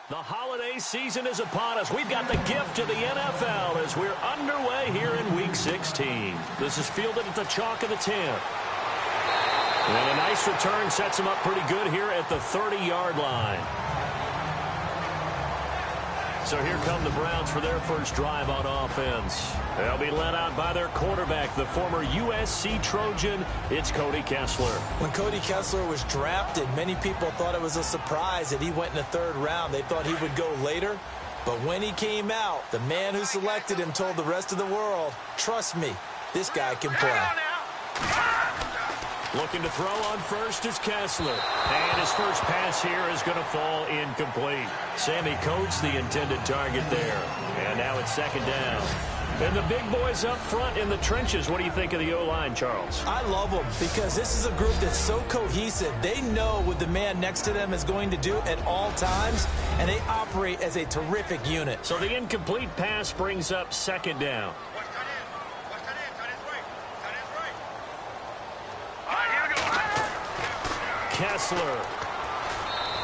The holiday season is upon us. We've got the gift of the NFL as we're underway here in Week 16. This is fielded at the chalk of the 10. And a nice return sets him up pretty good here at the 30-yard line. So here come the Browns for their first drive on offense. They'll be led out by their quarterback, the former USC Trojan. It's Cody Kessler. When Cody Kessler was drafted, many people thought it was a surprise that he went in the third round. They thought he would go later. But when he came out, the man who selected him told the rest of the world, trust me, this guy can play. Looking to throw on first is Kessler. And his first pass here is going to fall incomplete. Sammy Coates the intended target there. And now it's second down. And the big boys up front in the trenches. What do you think of the O-line, Charles? I love them because this is a group that's so cohesive. They know what the man next to them is going to do at all times, and they operate as a terrific unit. So the incomplete pass brings up second down. Kessler.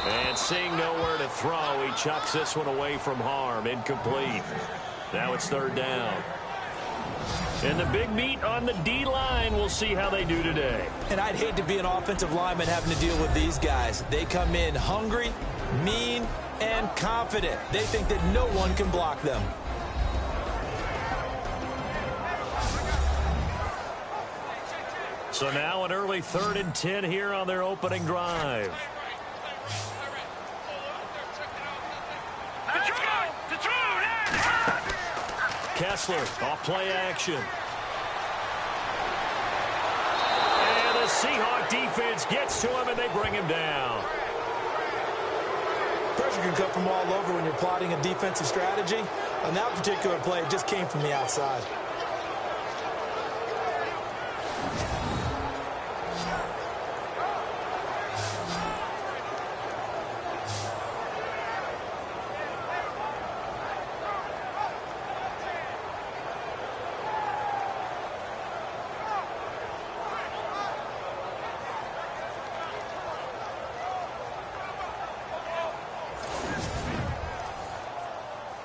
And seeing nowhere to throw, he chucks this one away from harm. Incomplete. Now it's third down. And the big meat on the D-line. We'll see how they do today. And I'd hate to be an offensive lineman having to deal with these guys. They come in hungry, mean, and confident. They think that no one can block them. So now an early 3rd and 10 here on their opening drive. Kessler off play action. And the Seahawk defense gets to him and they bring him down. Pressure can come from all over when you're plotting a defensive strategy. On that particular play, it just came from the outside.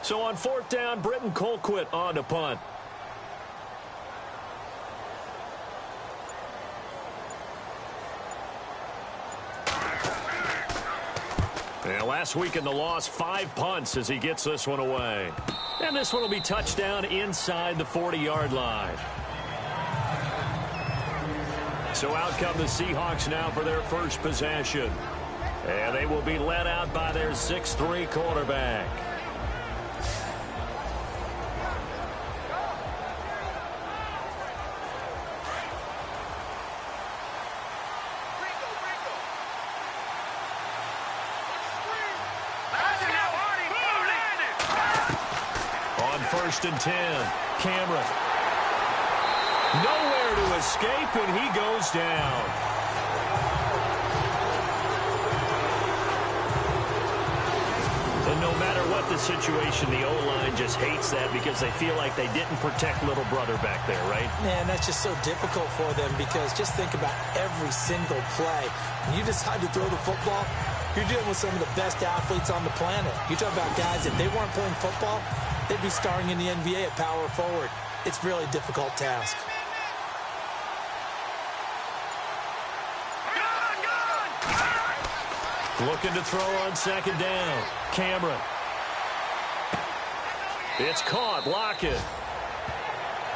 So on 4th down, Britton Colquitt on to punt. And last week in the loss, 5 punts as he gets this one away. And this one will be touchdown inside the 40-yard line. So out come the Seahawks now for their first possession. And they will be led out by their 6'3" quarterback. First and 10. Cameron. Nowhere to escape, and he goes down. And no matter what the situation, the O-line just hates that because they feel like they didn't protect little brother back there, right? Man, that's just so difficult for them because just think about every single play. When you decide to throw the football, you're dealing with some of the best athletes on the planet. You talk about guys, if they weren't playing football, they'd be starring in the NBA at power forward. It's a really difficult task. Looking to throw on second down. Cameron. It's caught. Lockett.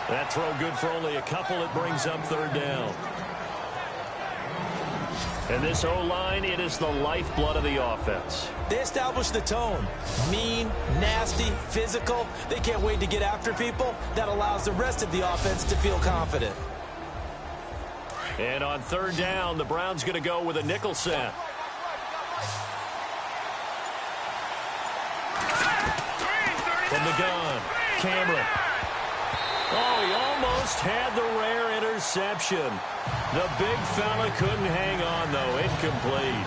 That throw good for only a couple. It brings up third down. And this O-line, it is the lifeblood of the offense. They establish the tone. Mean, nasty, physical. They can't wait to get after people. That allows the rest of the offense to feel confident. And on third down, the Browns going to go with a nickel set. From the gun, Cameron. Oh, he almost had the rare interception. The big fella couldn't hang on, though. Incomplete.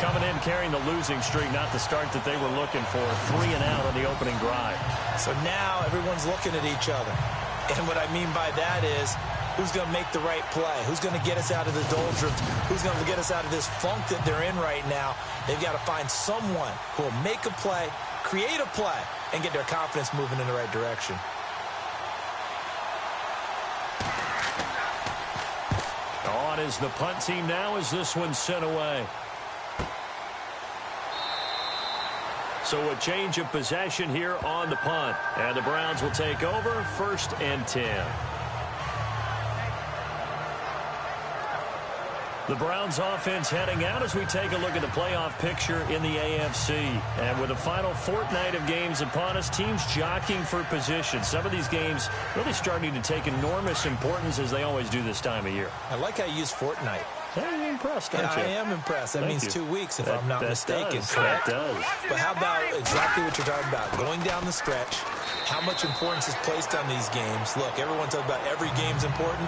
Coming in carrying the losing streak, not the start that they were looking for. 3 and out on the opening drive. So now everyone's looking at each other. And what I mean by that is who's going to make the right play, who's going to get us out of the doldrums, who's going to get us out of this funk that they're in right now. They've got to find someone who will make a play, create a play, and get their confidence moving in the right direction. On is the punt team now as this one's sent away. So a change of possession here on the punt. And the Browns will take over 1st and 10. The Browns offense heading out as we take a look at the playoff picture in the AFC. And with the final fortnight of games upon us, teams jockeying for position. Some of these games really starting to take enormous importance as they always do this time of year. I like how you use fortnight. Hey, you're impressed, aren't you? I am impressed. That means 2 weeks, if I'm not mistaken. That does. But how about exactly what you're talking about? Going down the stretch, how much importance is placed on these games? Look, everyone talks about every game's important.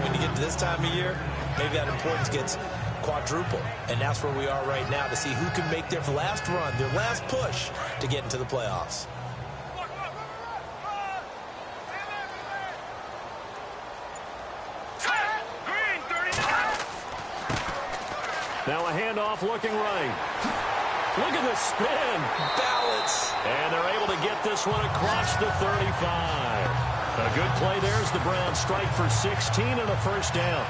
When you get to this time of year, maybe that importance gets quadruple. And that's where we are right now to see who can make their last run, their last push to get into the playoffs. Now a handoff looking right. Look at the spin. Balance. And they're able to get this one across the 35. A good play there as the Browns strike for 16 and a first down.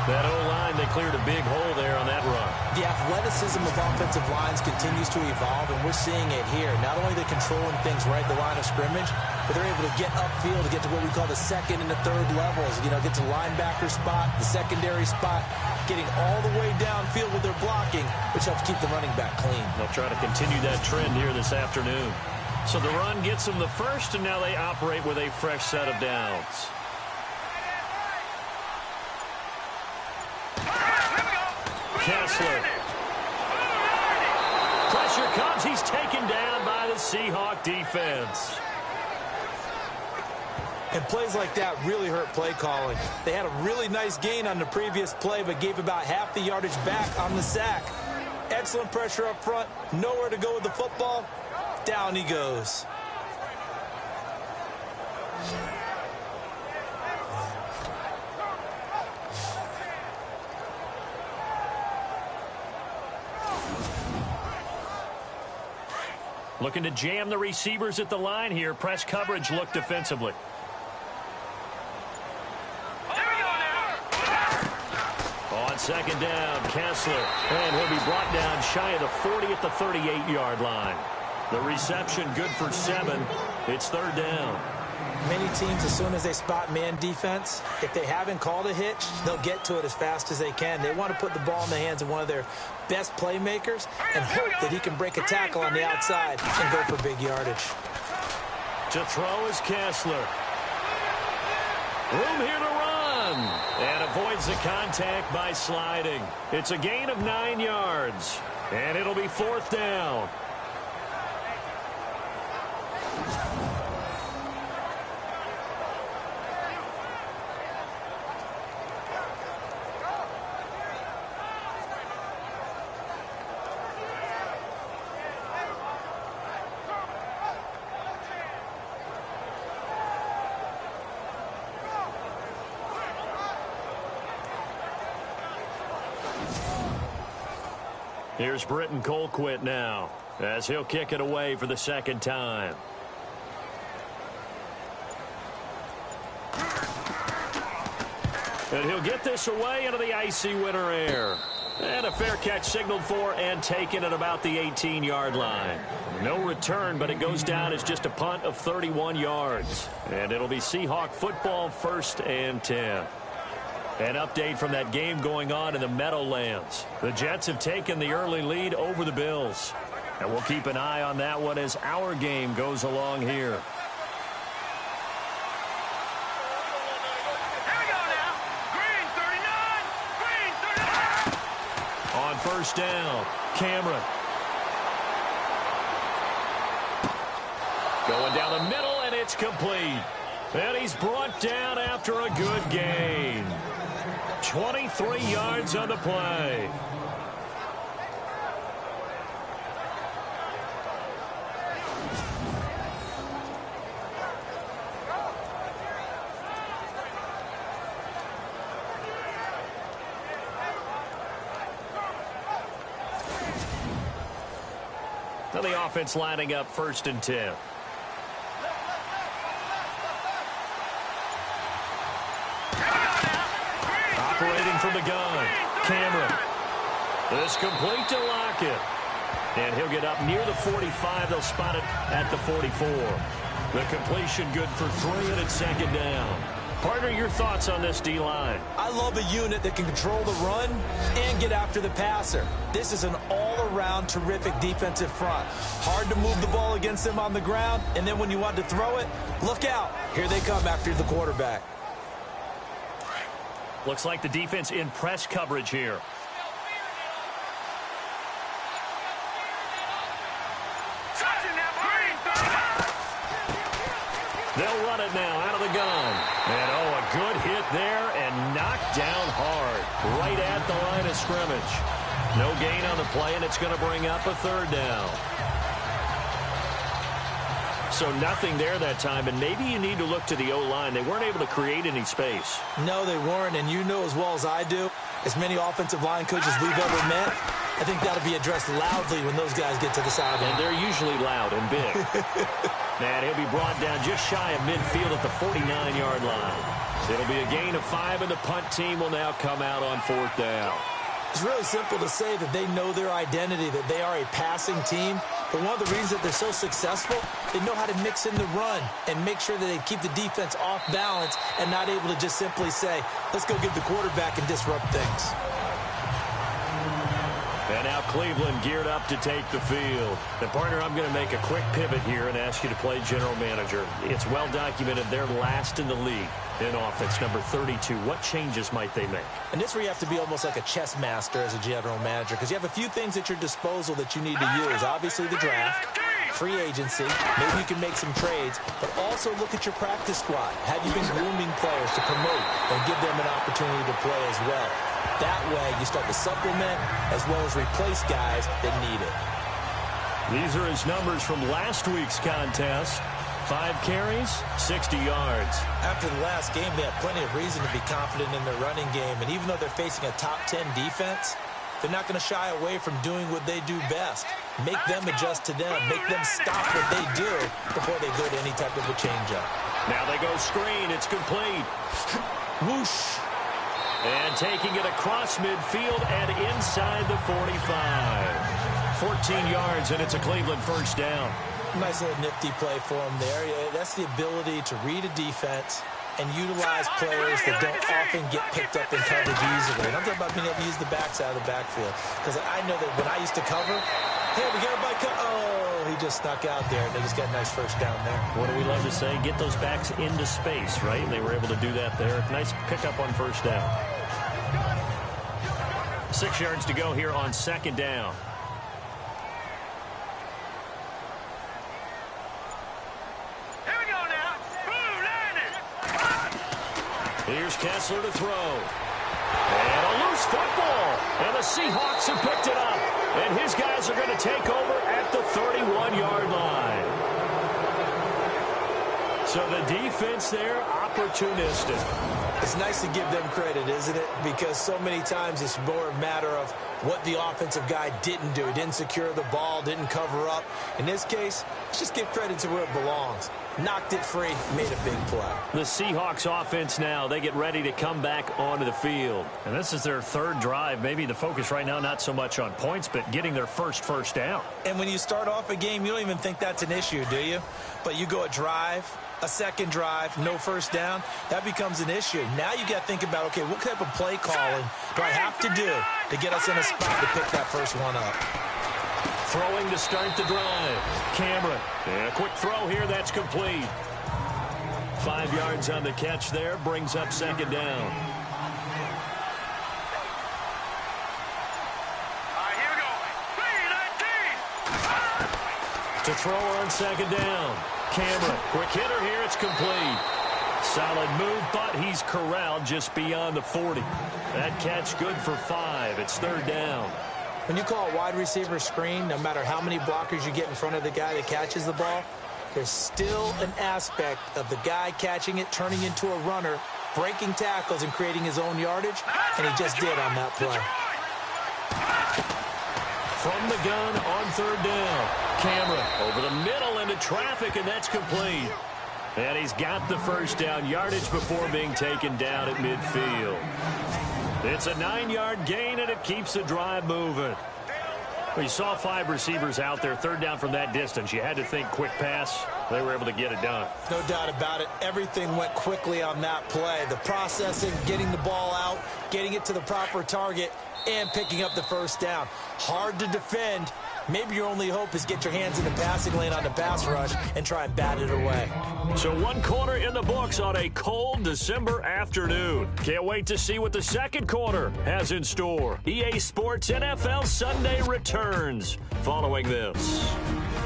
That O-line, they cleared a big hole there on that run. The athleticism of offensive lines continues to evolve, and we're seeing it here. Not only are they controlling things right at the line of scrimmage, but they're able to get upfield to get to what we call the second and the third levels. You know, get to linebacker spot, the secondary spot, getting all the way downfield with their blocking, which helps keep the running back clean. They'll try to continue that trend here this afternoon. So the run gets them the first, and now they operate with a fresh set of downs. Kessler. Pressure comes. He's taken down by the Seahawk defense. And plays like that really hurt play calling. They had a really nice gain on the previous play, but gave about half the yardage back on the sack. Excellent pressure up front. Nowhere to go with the football. Down he goes. Looking to jam the receivers at the line here. Press coverage look defensively. On second down, Kessler. And he'll be brought down shy of the 40 at the 38-yard line. The reception good for 7. It's third down. Many teams, as soon as they spot man defense, if they haven't called a hitch, they'll get to it as fast as they can. They want to put the ball in the hands of one of their best playmakers and hope that he can break a tackle on the outside and go for big yardage. To throw is Kessler. Room here to run. And avoids the contact by sliding. It's a gain of 9 yards. And it'll be fourth down. Here's Britton Colquitt now as he'll kick it away for the second time. And he'll get this away into the icy winter air. And a fair catch signaled for and taken at about the 18-yard line. No return, but it goes down as just a punt of 31 yards. And it'll be Seahawk football, 1st and 10. An update from that game going on in the Meadowlands. The Jets have taken the early lead over the Bills. And we'll keep an eye on that one as our game goes along here. On first down, Cameron. Going down the middle, and it's complete. And he's brought down after a good gain. 23 yards on the play. the offense lining up 1st and 10. Operating from the gun, Cameron. This complete to Lockett. And he'll get up near the 45. They'll spot it at the 44. The completion good for 3, and it's 2nd down. Partner, your thoughts on this D-line? I love a unit that can control the run and get after the passer. This is an all-around terrific defensive front. Hard to move the ball against them on the ground, and then when you want to throw it, look out. Here they come after the quarterback. Looks like the defense in press coverage here. They'll run it now out of the gun. And, oh, a good hit there and knocked down hard right at the line of scrimmage. No gain on the play, and it's going to bring up a 3rd down. So nothing there that time, and maybe you need to look to the O-line. They weren't able to create any space. No, they weren't, and you know as well as I do, as many offensive line coaches we've ever met, I think that'll be addressed loudly when those guys get to the sideline. And they're usually loud and big. Man, he'll be brought down just shy of midfield at the 49-yard line. It'll be a gain of 5, and the punt team will now come out on 4th down. It's really simple to say that they know their identity, that they are a passing team. But one of the reasons that they're so successful, they know how to mix in the run and make sure that they keep the defense off balance and not able to just simply say, let's go get the quarterback and disrupt things. And now Cleveland geared up to take the field. And, partner, I'm going to make a quick pivot here and ask you to play general manager. It's well documented they're last in the league in offense, number 32. What changes might they make? And this is where you have to be almost like a chess master as a general manager, because you have a few things at your disposal that you need to use. Obviously, the draft, free agency, maybe you can make some trades, but also look at your practice squad. Have you been grooming players to promote and give them an opportunity to play as well? That way, you start to supplement as well as replace guys that need it. These are his numbers from last week's contest. 5 carries, 60 yards. After the last game, they have plenty of reason to be confident in their running game. And even though they're facing a top 10 defense, they're not going to shy away from doing what they do best. Make them adjust to them. Make them stop what they do before they go to any type of a changeup. Now they go screen. It's complete. Whoosh. And taking it across midfield and inside the 45. 14 yards, and it's a Cleveland 1st down. Nice little nifty play for him there. Yeah, that's the ability to read a defense and utilize players that don't often get picked up in coverage easily. And I'm talking about being able to use the backside of the backfield. Because I know that when I used to cover, hey, we got a bike. Oh, he just snuck out there, and they just got a nice 1st down there. What do we love to say? Get those backs into space, right? And they were able to do that there. Nice pickup on 1st down. 6 yards to go here on 2nd down. Here's Kessler to throw. And a loose football. And the Seahawks have picked it up. And his guys are going to take over at the 31-yard line. So the defense there, opportunistic. It's nice to give them credit, isn't it? Because so many times it's more a matter of what the offensive guy didn't do. He didn't secure the ball, didn't cover up. In this case, let's just give credit to where it belongs. Knocked it free, made a big play. The Seahawks offense now, they get ready to come back onto the field. And this is their 3rd drive. Maybe the focus right now not so much on points, but getting their first down. And when you start off a game, you don't even think that's an issue, do you? But you go a drive, a 2nd drive, no 1st down, that becomes an issue. Now you got to think about, okay, what type of play calling do I have to do to get us in a spot to pick that first one up? Throwing to start the drive. Cameron. And a quick throw here. That's complete. 5 yards on the catch there. Brings up 2nd down. Here we go. 3-19. To throw on 2nd down. Cameron. Quick hitter here. It's complete. Solid move, but he's corralled just beyond the 40. That catch good for 5. It's 3rd down. When you call a wide receiver screen, no matter how many blockers you get in front of the guy that catches the ball, there's still an aspect of the guy catching it, turning into a runner, breaking tackles and creating his own yardage, and he just did on that play. From the gun on third down. Camera over the middle into traffic, and that's complete. And he's got the first down yardage before being taken down at midfield. It's a 9-yard gain, and it keeps the drive moving. We saw 5 receivers out there, third down from that distance. You had to think quick pass. They were able to get it done. No doubt about it. Everything went quickly on that play. The processing, getting the ball out, getting it to the proper target, and picking up the first down. Hard to defend. Maybe your only hope is get your hands in the passing lane on the pass rush and try and bat it away. So 1 quarter in the books on a cold December afternoon. Can't wait to see what the second quarter has in store. EA Sports NFL Sunday returns following this.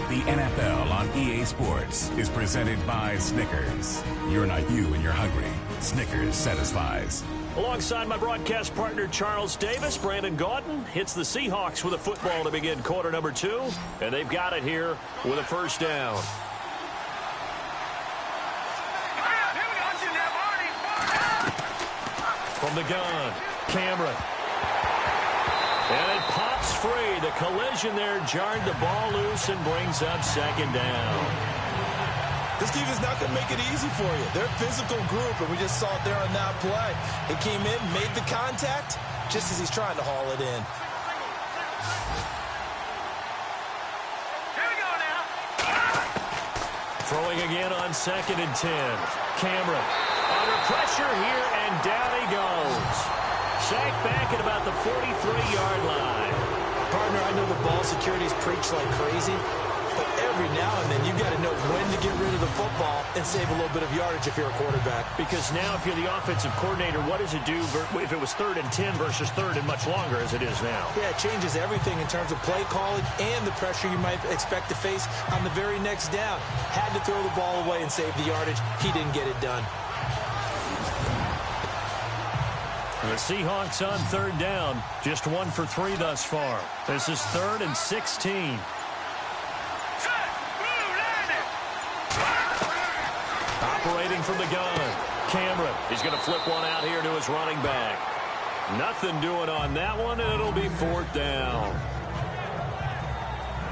The NFL on EA Sports is presented by Snickers. You're not you when you're hungry. Snickers satisfies. Alongside my broadcast partner, Charles Davis, Brandon Gaudin hits the Seahawks with a football to begin quarter number 2, and they've got it here with a first down. From the gun, Cameron. And it pops free. The collision there jarred the ball loose and brings up second down. This team is not going to make it easy for you. They're a physical group, and we just saw it there on that play. He came in, made the contact, just as he's trying to haul it in. Here we go now. Throwing again on 2nd and 10. Cameron under pressure here, and down he goes. Sacked back at about the 43-yard line. Partner, I know the ball security is preached like crazy, but every now and then you've got to know when to get rid of the football and save a little bit of yardage if you're a quarterback. Because now if you're the offensive coordinator, what does it do if it was 3rd and 10 versus 3rd and much longer as it is now? Yeah, it changes everything in terms of play calling and the pressure you might expect to face on the very next down. Had to throw the ball away and save the yardage. He didn't get it done. The Seahawks on third down, just 1 for 3 thus far. This is 3rd and 16. Operating from the gun, Cameron. He's going to flip one out here to his running back. Nothing doing on that one, and it'll be 4th down.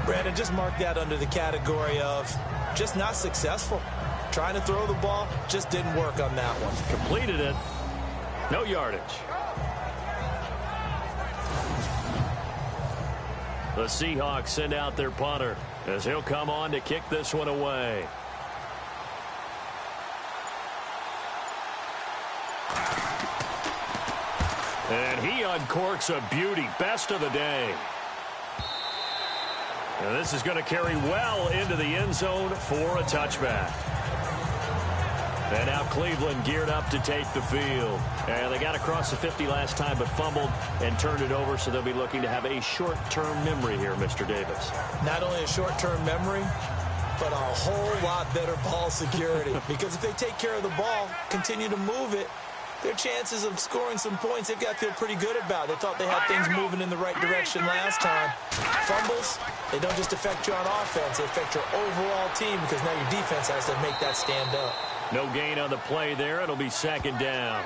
Brandon, just mark that under the category of just not successful. Trying to throw the ball, just didn't work on that one. Completed it. No yardage. The Seahawks send out their punter as he'll come on to kick this one away. And he uncorks a beauty. Best of the day. And this is going to carry well into the end zone for a touchback. And now Cleveland geared up to take the field. And they got across the 50 last time but fumbled and turned it over, so they'll be looking to have a short-term memory here, Mr. Davis. Not only a short-term memory, but a whole lot better ball security. Because if they take care of the ball, continue to move it, their chances of scoring some points, they've got to feel pretty good about. They thought they had things moving in the right direction last time. Fumbles, they don't just affect you on offense. They affect your overall team because now your defense has to make that stand up. No gain on the play there. It'll be 2nd down.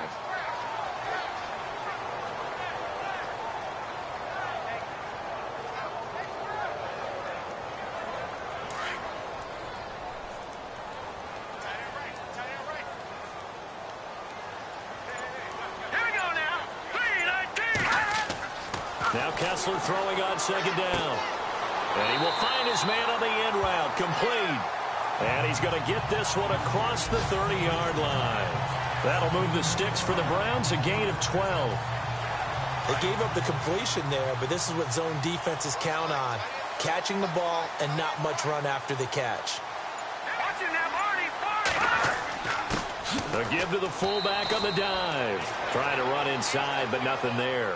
Now Kessler throwing on 2nd down. And he will find his man on the end route. Complete. And he's going to get this one across the 30-yard line. That'll move the sticks for the Browns, a gain of 12. They gave up the completion there, but this is what zone defenses count on. Catching the ball and not much run after the catch. The give to the fullback on the dive. Trying to run inside, but nothing there.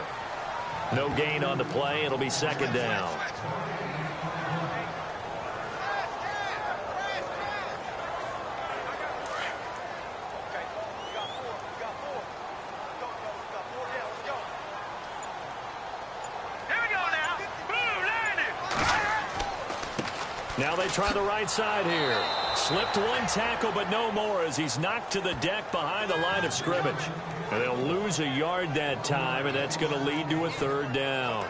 No gain on the play. It'll be 2nd down. Now they try the right side here. Slipped one tackle, but no more as he's knocked to the deck behind the line of scrimmage. And they'll lose a yard that time, and that's going to lead to a 3rd down.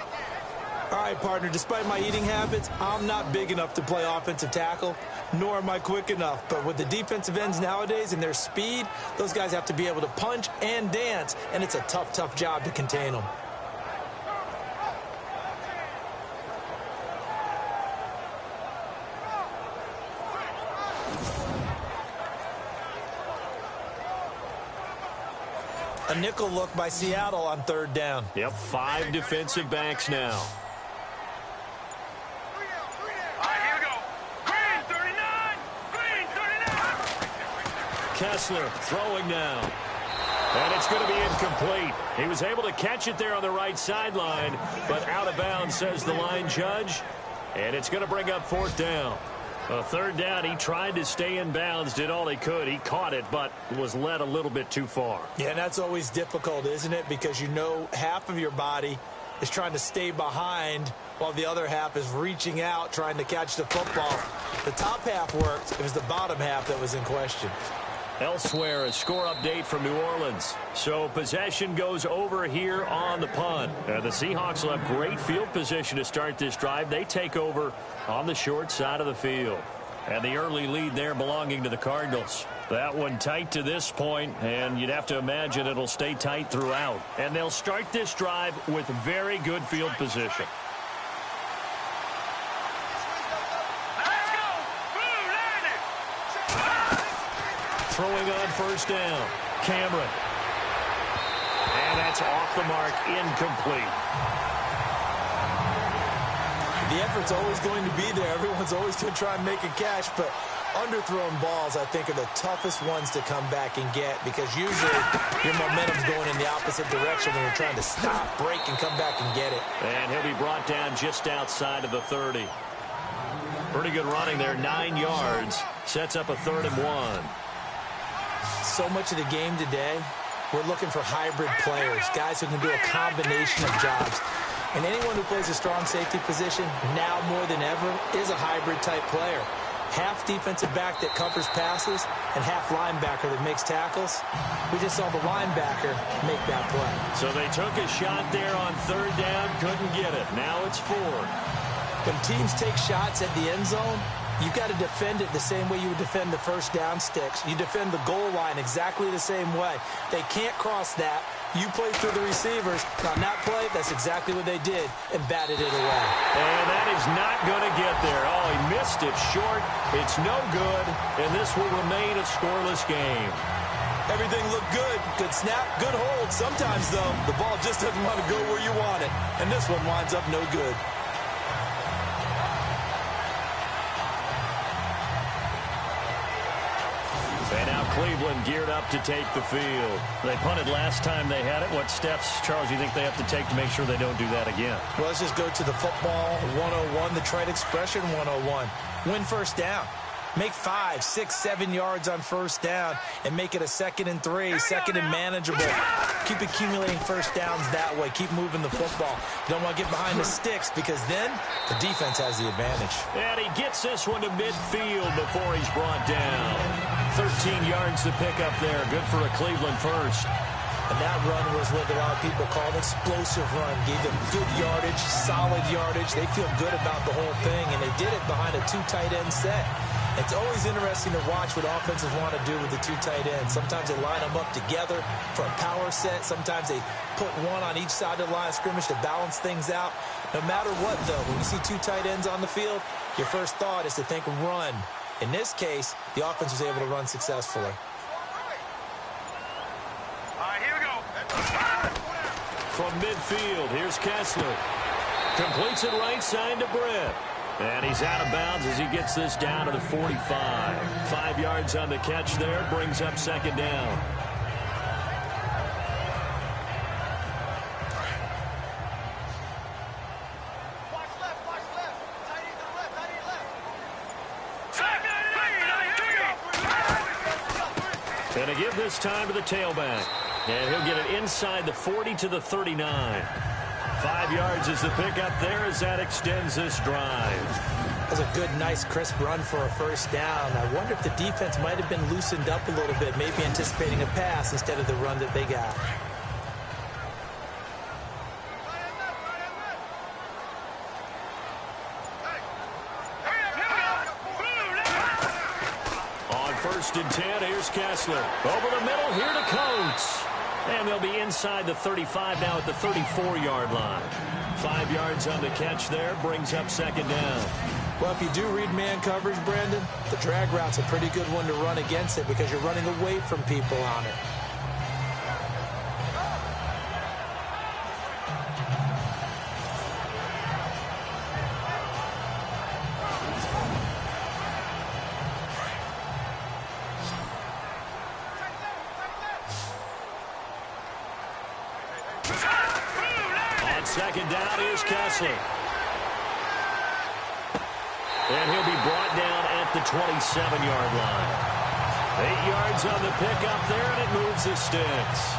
All right, partner, despite my eating habits, I'm not big enough to play offensive tackle, nor am I quick enough. But with the defensive ends nowadays and their speed, those guys have to be able to punch and dance, and it's a tough, tough job to contain them. A nickel look by Seattle on third down. Yep, 5 defensive backs now. All right, here we go. Green, 39. Green, 39. Kessler throwing now. And it's going to be incomplete. He was able to catch it there on the right sideline, but out of bounds, says the line judge. And it's going to bring up 4th down. A 3rd down, he tried to stay in bounds, did all he could. He caught it, but was led a little bit too far. Yeah, and that's always difficult, isn't it? Because you know half of your body is trying to stay behind while the other half is reaching out, trying to catch the football. The top half worked. It was the bottom half that was in question. Elsewhere, a score update from New Orleans. So possession goes over here on the punt. The Seahawks will have great field position to start this drive. They take over on the short side of the field. And the early lead there belonging to the Cardinals. That one tight to this point, and you'd have to imagine it'll stay tight throughout. And they'll start this drive with very good field position. Throwing on 1st down. Cameron. And that's off the mark, incomplete. The effort's always going to be there. Everyone's always going to try and make a catch, but underthrown balls, I think, are the toughest ones to come back and get because usually your momentum's going in the opposite direction when you're trying to stop, break, and come back and get it. And he'll be brought down just outside of the 30. Pretty good running there, 9 yards. Sets up a 3rd and 1. So much of the game today, we're looking for hybrid players, guys who can do a combination of jobs. And anyone who plays a strong safety position, now more than ever, is a hybrid-type player. Half defensive back that covers passes and half linebacker that makes tackles. We just saw the linebacker make that play. So they took a shot there on 3rd down, couldn't get it. Now it's 4. When teams take shots at the end zone, you got to defend it the same way you would defend the 1st down sticks. You defend the goal line exactly the same way. They can't cross that. You play through the receivers. On that play, that's exactly what they did and batted it away. And that is not going to get there. Oh, he missed it short. It's no good, and this will remain a scoreless game. Everything looked good. Good snap, good hold. Sometimes, though, the ball just doesn't want to go where you want it. And this one winds up no good. And now Cleveland geared up to take the field. They punted last time they had it. What steps, Charles, you think they have to take to make sure they don't do that again? Well, let's just go to the football 101, the trade expression 101. Win 1st down. Make 5, 6, 7 yards on 1st down and make it a 2nd and 3, 2nd and manageable. Keep accumulating 1st downs that way. Keep moving the football. You don't want to get behind the sticks because then the defense has the advantage. And he gets this one to midfield before he's brought down. 13 yards to pick up there. Good for a Cleveland first. And that run was what a lot of people call an explosive run. Gave them good yardage, solid yardage. They feel good about the whole thing, and they did it behind a 2 tight end set. It's always interesting to watch what offenses want to do with the 2 tight ends. Sometimes they line them up together for a power set. Sometimes they put one on each side of the line of scrimmage to balance things out. No matter what, though, when you see 2 tight ends on the field, your first thought is to think run. In this case, the offense was able to run successfully. All right, here we go. From midfield, here's Kessler. Completes it right side to Britt. And he's out of bounds as he gets this down to the 45. 5 yards on the catch there, brings up 2nd down. Watch left. Tight end to the left, tight end left. And to give this time to the tailback. And he'll get it inside the 40 to the 39. 5 yards is the pickup there as that extends this drive. That's a good, nice, crisp run for a 1st down. I wonder if the defense might have been loosened up a little bit, maybe anticipating a pass instead of the run that they got. and 10. Here's Kessler. Over the middle, here to Coates. And they'll be inside the 35 now at the 34-yard line. 5 yards on the catch there, brings up second down. Well, if you do read man coverage, Brandon, the drag route's a pretty good one to run against it because you're running away from people on it. On second down, here's Kessler. And he'll be brought down at the 27-yard line. 8 yards on the pickup there, and it moves the sticks.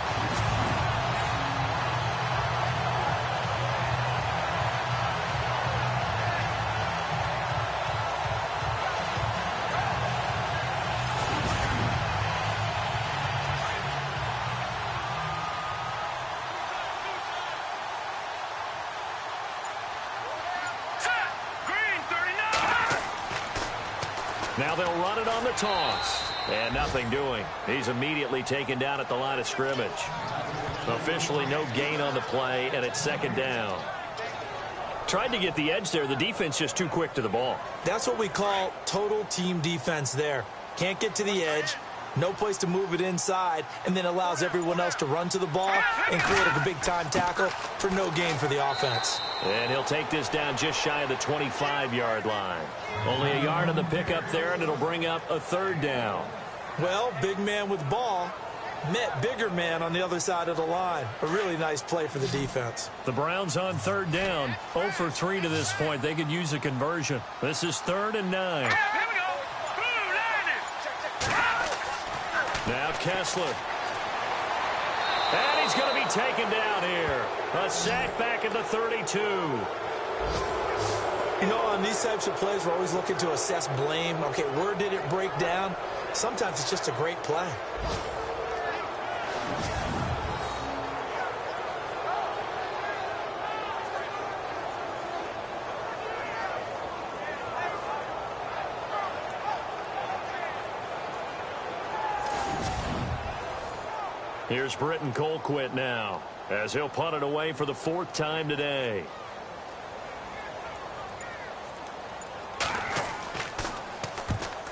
Now they'll run it on the toss. And nothing doing. He's immediately taken down at the line of scrimmage. Officially no gain on the play, and it's second down. Tried to get the edge there. The defense just too quick to the ball. That's what we call total team defense there. Can't get to the edge, no place to move it inside, and then allows everyone else to run to the ball and create a big-time tackle for no gain for the offense. And he'll take this down just shy of the 25-yard line. Only a yard on the pickup there, and it'll bring up a third down. Well, big man with ball met bigger man on the other side of the line. A really nice play for the defense. The Browns on third down. 0 for 3 to this point. They could use a conversion. This is 3rd and 9. Here we go. Now Kessler. And he's going to be taken down here. A sack back at the 32. You know, on these types of plays, we're always looking to assess blame. Okay, where did it break down? Sometimes it's just a great play. Here's Britton Colquitt now, as he'll punt it away for the 4th time today.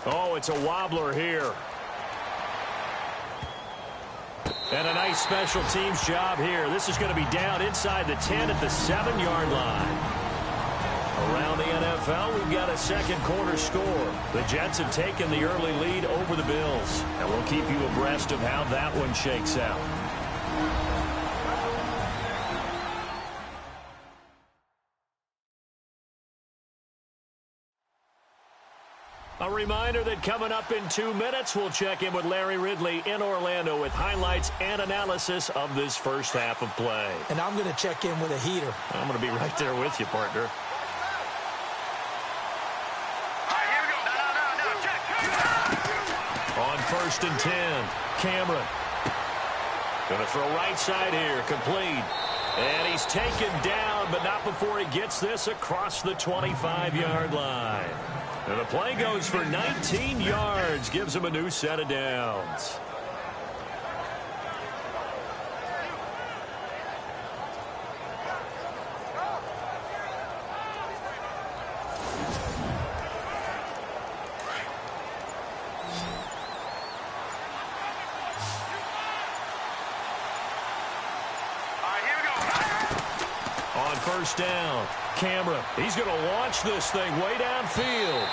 Oh, it's a wobbler here. And a nice special teams job here. This is going to be down inside the 10 at the 7-yard line. Around the NFL, we've got a second quarter score. The Jets have taken the early lead over the Bills. And we'll keep you abreast of how that one shakes out. A reminder that coming up in 2 minutes, we'll check in with Larry Ridley in Orlando with highlights and analysis of this first half of play. And I'm going to check in with a heater. I'm going to be right there with you, partner. On 1st and 10, Cameron. Going to throw right side here, complete. And he's taken down, but not before he gets this across the 25-yard line. And the play goes for 19 yards, gives him a new set of downs. On 1st down, Cameron. He's going to launch this thing way downfield.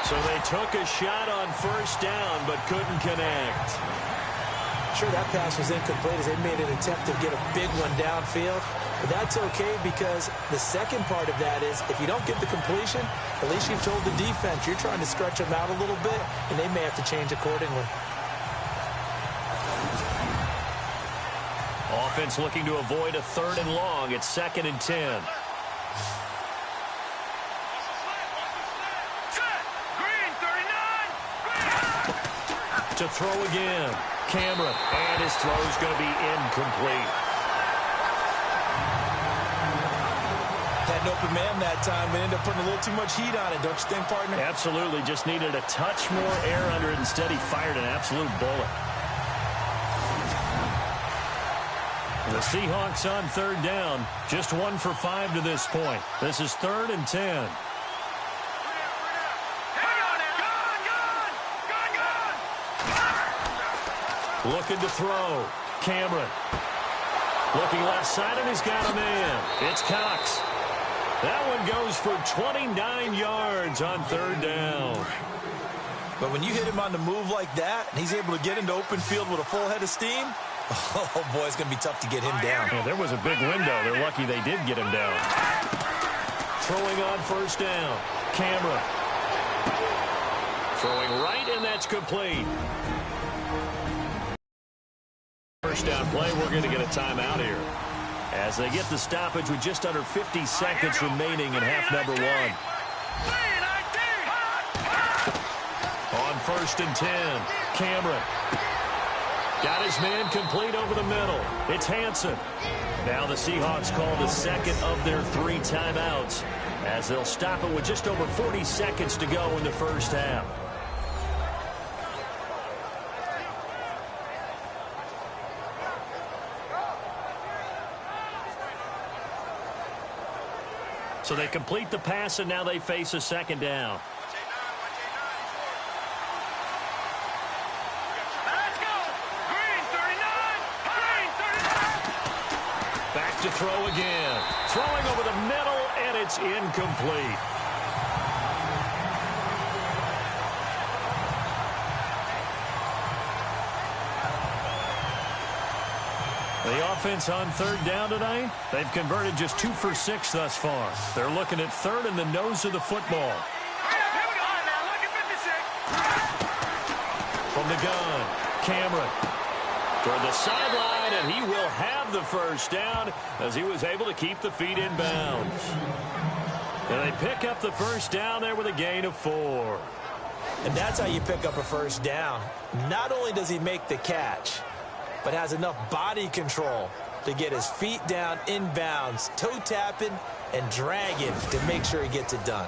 So they took a shot on 1st down, but couldn't connect. Sure, that pass was incomplete as they made an attempt to get a big one downfield. But that's okay because the second part of that is if you don't get the completion, at least you've told the defense you're trying to stretch them out a little bit, and they may have to change accordingly. Offense looking to avoid a 3rd and long. It's 2nd and 10. To throw again. Cameron. And his throw is going to be incomplete. Had an open man that time, but ended up putting a little too much heat on it, don't you think, partner? Absolutely. Just needed a touch more air under it. Instead, he fired an absolute bullet. The Seahawks on third down. Just 1 for 5 to this point. This is 3rd and 10. Looking to throw. Cameron. Looking left side, and he's got a man. It's Cox. That one goes for 29 yards on third down. But when you hit him on the move like that, and he's able to get into open field with a full head of steam, oh, boy, it's going to be tough to get him down. Yeah, there was a big window. They're lucky they did get him down. Throwing on first down. Cameron. Throwing right, and that's complete. First down play, we're going to get a timeout here as they get the stoppage with just under 50 seconds remaining in half number 1. On 1st and 10, Cameron. Got his man complete over the middle. It's Hansen. Now the Seahawks call the second of their 3 timeouts as they'll stop it with just over 40 seconds to go in the first half. So they complete the pass, and now they face a second down. Back to throw again. Throwing over the middle, and it's incomplete. The offense on third down tonight, they've converted just 2 for 6 thus far. They're looking at third in the nose of the football. From the gun, Cameron. Toward the sideline, and he will have the first down as he was able to keep the feet in bounds. And they pick up the first down there with a gain of 4. And that's how you pick up a first down. Not only does he make the catch, but has enough body control to get his feet down in bounds, toe tapping and dragging to make sure he gets it done.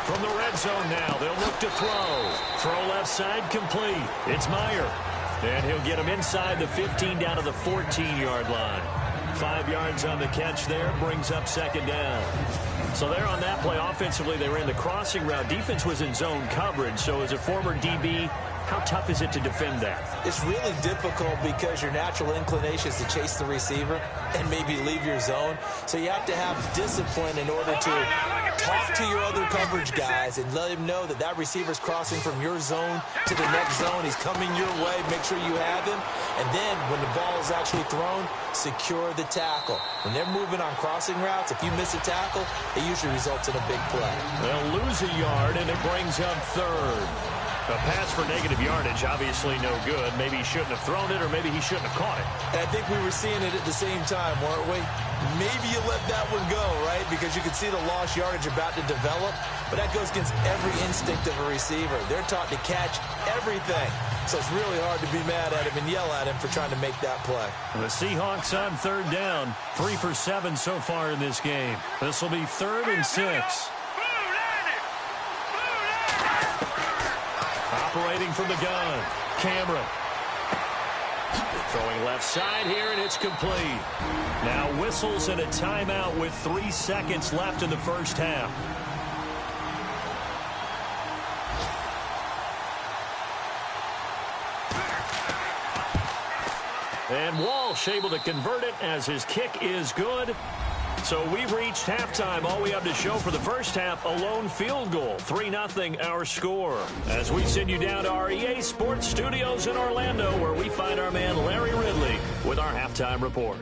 From the red zone now, they'll look to throw. Throw left side complete. It's Meyer. And he'll get him inside the 15 down to the 14-yard line. 5 yards on the catch there, brings up second down. So there on that play, offensively, they ran the crossing route. Defense was in zone coverage, so as a former DB, how tough is it to defend that? It's really difficult because your natural inclination is to chase the receiver and maybe leave your zone. So you have to have discipline in order to talk to your other coverage guys and let him know that that receiver's crossing from your zone to the next zone. He's coming your way. Make sure you have him. And then when the ball is actually thrown, secure the tackle. When they're moving on crossing routes, if you miss a tackle, it usually results in a big play. They'll lose a yard, and it brings up third. A pass for negative yardage, obviously no good. Maybe he shouldn't have thrown it, or maybe he shouldn't have caught it. And I think we were seeing it at the same time, weren't we? Maybe you let that one go, right? Because you could see the lost yardage about to develop. But that goes against every instinct of a receiver. They're taught to catch everything. So it's really hard to be mad at him and yell at him for trying to make that play. The Seahawks on third down. 3 for 7 so far in this game. This will be 3rd and 6. Operating from the gun, Cameron. Throwing left side here, and it's complete. Now whistles and a timeout with 3 seconds left in the first half. And Walsh able to convert it as his kick is good. So we've reached halftime. All we have to show for the first half, a lone field goal. 3-0 our score. As we send you down to our EA Sports Studios in Orlando, where we find our man Larry Ridley with our halftime report.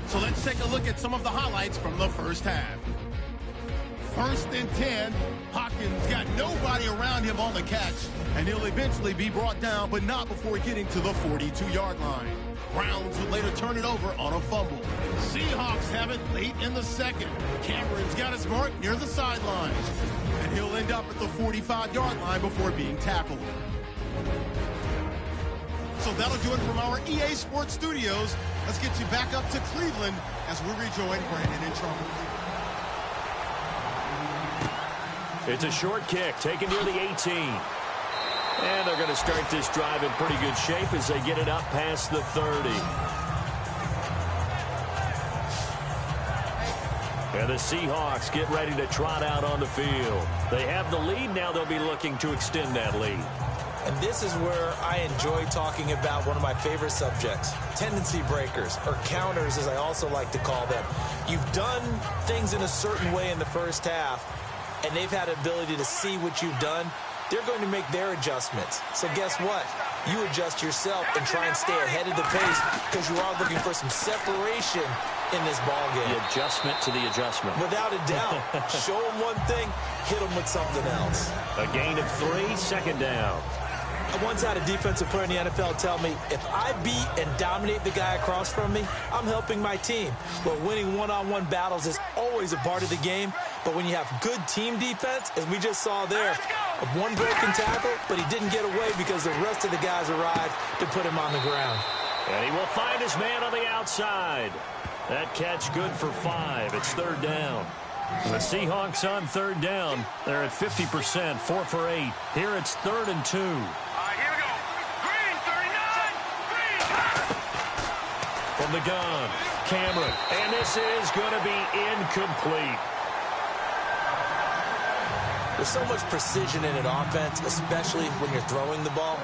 So let's take a look at some of the highlights from the first half. 1st and 10. Hopkins got nobody around him on the catch, and he'll eventually be brought down, but not before getting to the 42-yard line. Browns would later turn it over on a fumble. Seahawks have it late in the second. Cameron's got his mark near the sidelines, and he'll end up at the 45-yard line before being tackled. So that'll do it from our EA Sports Studios. Let's get you back up to Cleveland as we rejoin Brandon and Charles. It's a short kick taken near the 18. And they're going to start this drive in pretty good shape as they get it up past the 30. And the Seahawks get ready to trot out on the field. They have the lead. Now they'll be looking to extend that lead. And this is where I enjoy talking about one of my favorite subjects, tendency breakers, or counters as I also like to call them. You've done things in a certain way in the first half, and they've had an ability to see what you've done. They're going to make their adjustments. So guess what? You adjust yourself and try and stay ahead of the pace because you are looking for some separation in this ball game. The adjustment to the adjustment. Without a doubt. Show them one thing, hit them with something else. A gain of 3, 2nd down. I once had a defensive player in the NFL tell me, if I beat and dominate the guy across from me, I'm helping my team. But winning one-on-one battles is always a part of the game. But when you have good team defense, as we just saw there, one broken tackle, but he didn't get away because the rest of the guys arrived to put him on the ground. And he will find his man on the outside. That catch good for 5. It's 3rd down. The Seahawks on 3rd down. They're at 50%, 4 for 8. Here it's 3rd and 2. Here we go. Green, 39. Green. From the gun, Cameron. And this is going to be incomplete. There's so much precision in an offense, especially when you're throwing the ball.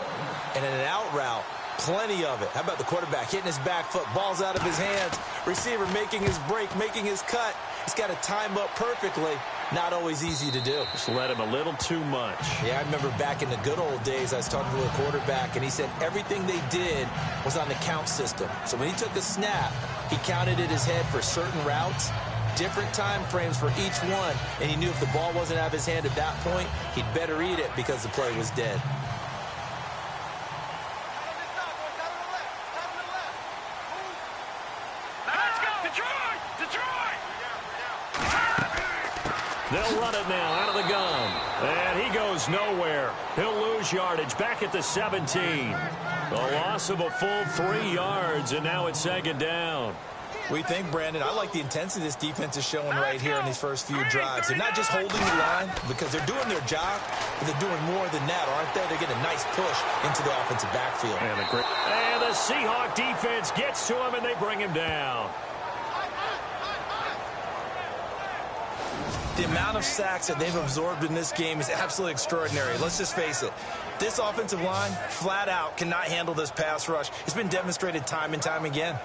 And in an out route, plenty of it. How about the quarterback hitting his back foot, ball's out of his hands, receiver making his break, making his cut. He's got to time up perfectly. Not always easy to do. Just let him a little too much. Yeah, I remember back in the good old days, I was talking to a quarterback, and he said everything they did was on the count system. So when he took a snap, he counted in his head for certain routes, different time frames for each one, and he knew if the ball wasn't out of his hand at that point, he'd better eat it because the play was dead. They'll run it now out of the gun. And he goes nowhere. He'll lose yardage back at the 17. A loss of a full 3 yards, and now it's 2nd down. We think, Brandon, I like the intensity this defense is showing right here in these first few drives. They're not just holding the line because they're doing their job, but they're doing more than that, aren't they? They're getting a nice push into the offensive backfield. And the Seahawk defense gets to him, and they bring him down. The amount of sacks that they've absorbed in this game is absolutely extraordinary. Let's just face it. This offensive line, flat out, cannot handle this pass rush. It's been demonstrated time and time again.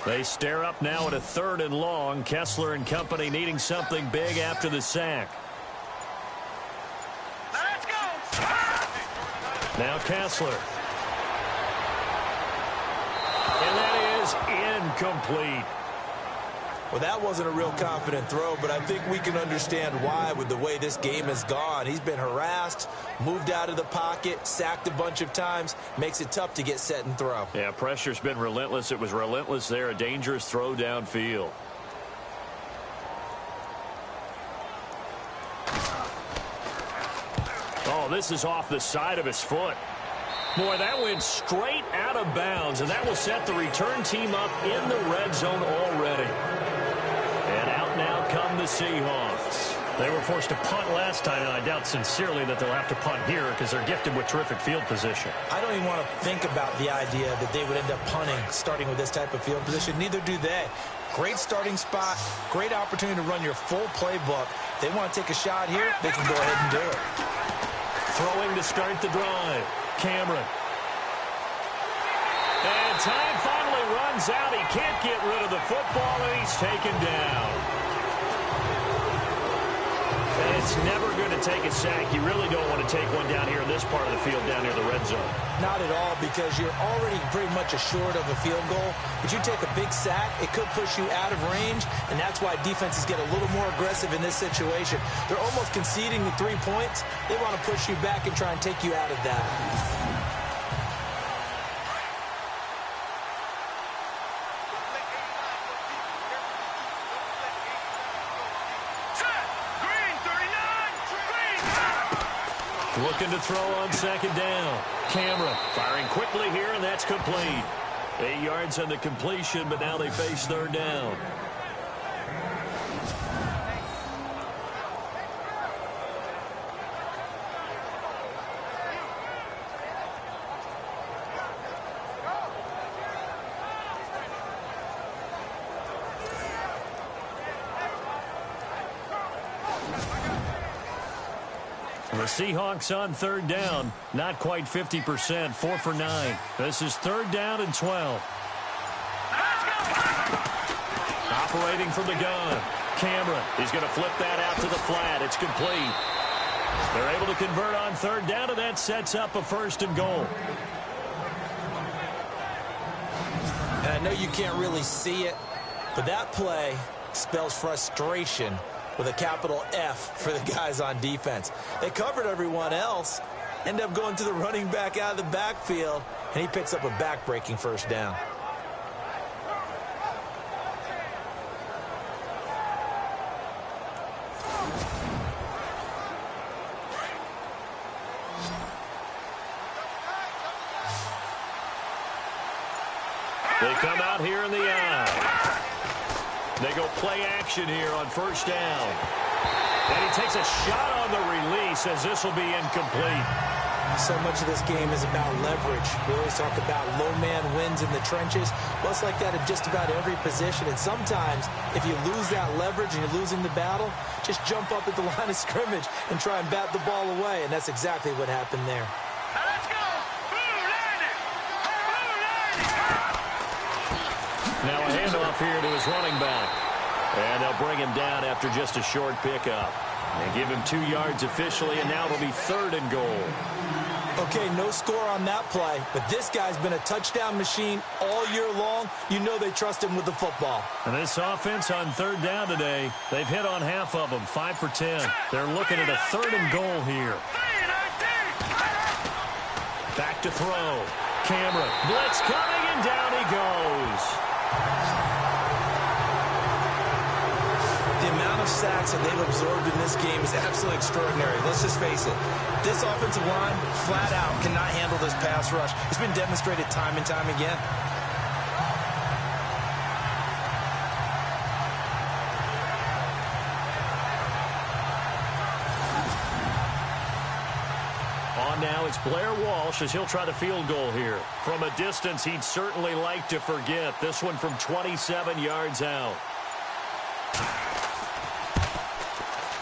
They stare up now at a 3rd and long. Kessler and company needing something big after the sack. Let's go. Now Kessler. And that is incomplete. Well, that wasn't a real confident throw, but I think we can understand why with the way this game has gone. He's been harassed, moved out of the pocket, sacked a bunch of times. Makes it tough to get set and throw. Yeah, pressure's been relentless. It was relentless there. A dangerous throw downfield. Oh, this is off the side of his foot. Boy, that went straight out of bounds, and that will set the return team up in the red zone already. And out now come the Seahawks. They were forced to punt last time, and I doubt sincerely that they'll have to punt here because they're gifted with terrific field position. I don't even want to think about the idea that they would end up punting starting with this type of field position. Neither do they. Great starting spot, great opportunity to run your full playbook. They want to take a shot here, they can go ahead and do it. Throwing to start the drive. Cameron. And time finally runs out. He can't get rid of the football, and he's taken down. And It's never good to take a sack. You really don't want to take one down here in this part of the field, down near the red zone. Not at all, because you're already pretty much assured of a field goal. But you take a big sack, it could push you out of range, and that's why defenses get a little more aggressive in this situation. They're almost conceding the 3 points. They want to push you back and try and take you out of that. Looking to throw on second down. Camera firing quickly here, and that's complete. 8 yards on the completion, but now they face third down. The Seahawks on third down, not quite 50%, 4 for 9. This is third down and 12. Operating from the gun. Camera, he's going to flip that out to the flat. It's complete. They're able to convert on third down, and that sets up a first and goal. And I know you can't really see it, but that play spells frustration with a capital F for the guys on defense. They covered everyone else, end up going to the running back out of the backfield, and he picks up a back-breaking first down. They come out here in the eye. They go play action here on first down. And he takes a shot on the release as this will be incomplete. So much of this game is about leverage. We always talk about low man wins in the trenches. Well, it's like that in just about every position. And sometimes, if you lose that leverage and you're losing the battle, just jump up at the line of scrimmage and try and bat the ball away. And that's exactly what happened there. Now a handoff here to his running back. And they'll bring him down after just a short pickup. And give him 2 yards officially, and now it'll be third and goal. Okay, no score on that play, but this guy's been a touchdown machine all year long. You know they trust him with the football. And this offense on third down today, they've hit on half of them, 5 for 10. They're looking at a third and goal here. Back to throw. Camera, blitz coming, and down he goes. The amount of sacks that they've absorbed in this game is absolutely extraordinary. Let's just face it. This offensive line, flat out, cannot handle this pass rush. It's been demonstrated time and time again. On now, it's Blair Walsh as he'll try the field goal here. From a distance, he'd certainly like to forget. This one from 27 yards out.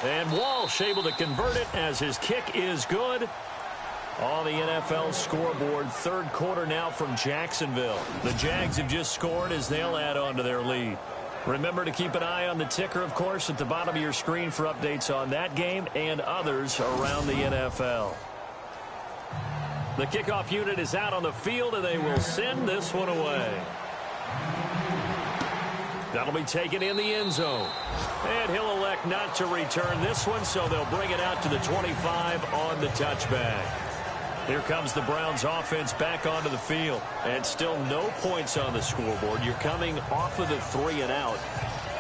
And Walsh able to convert it as his kick is good. On the NFL scoreboard, third quarter now from Jacksonville. The Jags have just scored as they'll add on to their lead. Remember to keep an eye on the ticker, of course, at the bottom of your screen for updates on that game and others around the NFL. The kickoff unit is out on the field, and they will send this one away. That'll be taken in the end zone. And he'll elect not to return this one, so they'll bring it out to the 25 on the touchback. Here comes the Browns offense back onto the field. And still no points on the scoreboard. You're coming off of the 3 and out.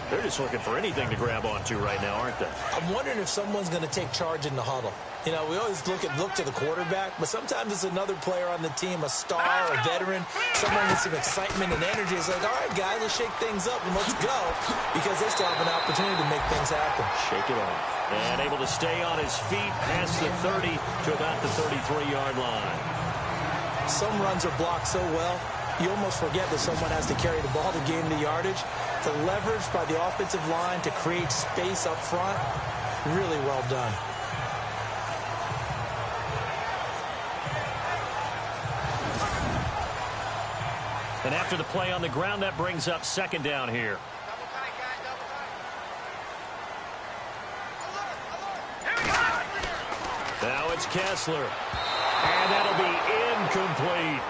They're just looking for anything to grab onto right now, aren't they? I'm wondering if someone's going to take charge in the huddle. You know, we always look to the quarterback, but sometimes it's another player on the team, a star, a veteran, someone with some excitement and energy. It's like, all right, guys, let's shake things up and let's go, because they still have an opportunity to make things happen. Shake it off. And able to stay on his feet past the 30 to about the 33-yard line. Some runs are blocked so well, you almost forget that someone has to carry the ball to gain the yardage. The leverage by the offensive line to create space up front, really well done. And after the play on the ground, that brings up second down here. it's Kessler. And that'll be incomplete.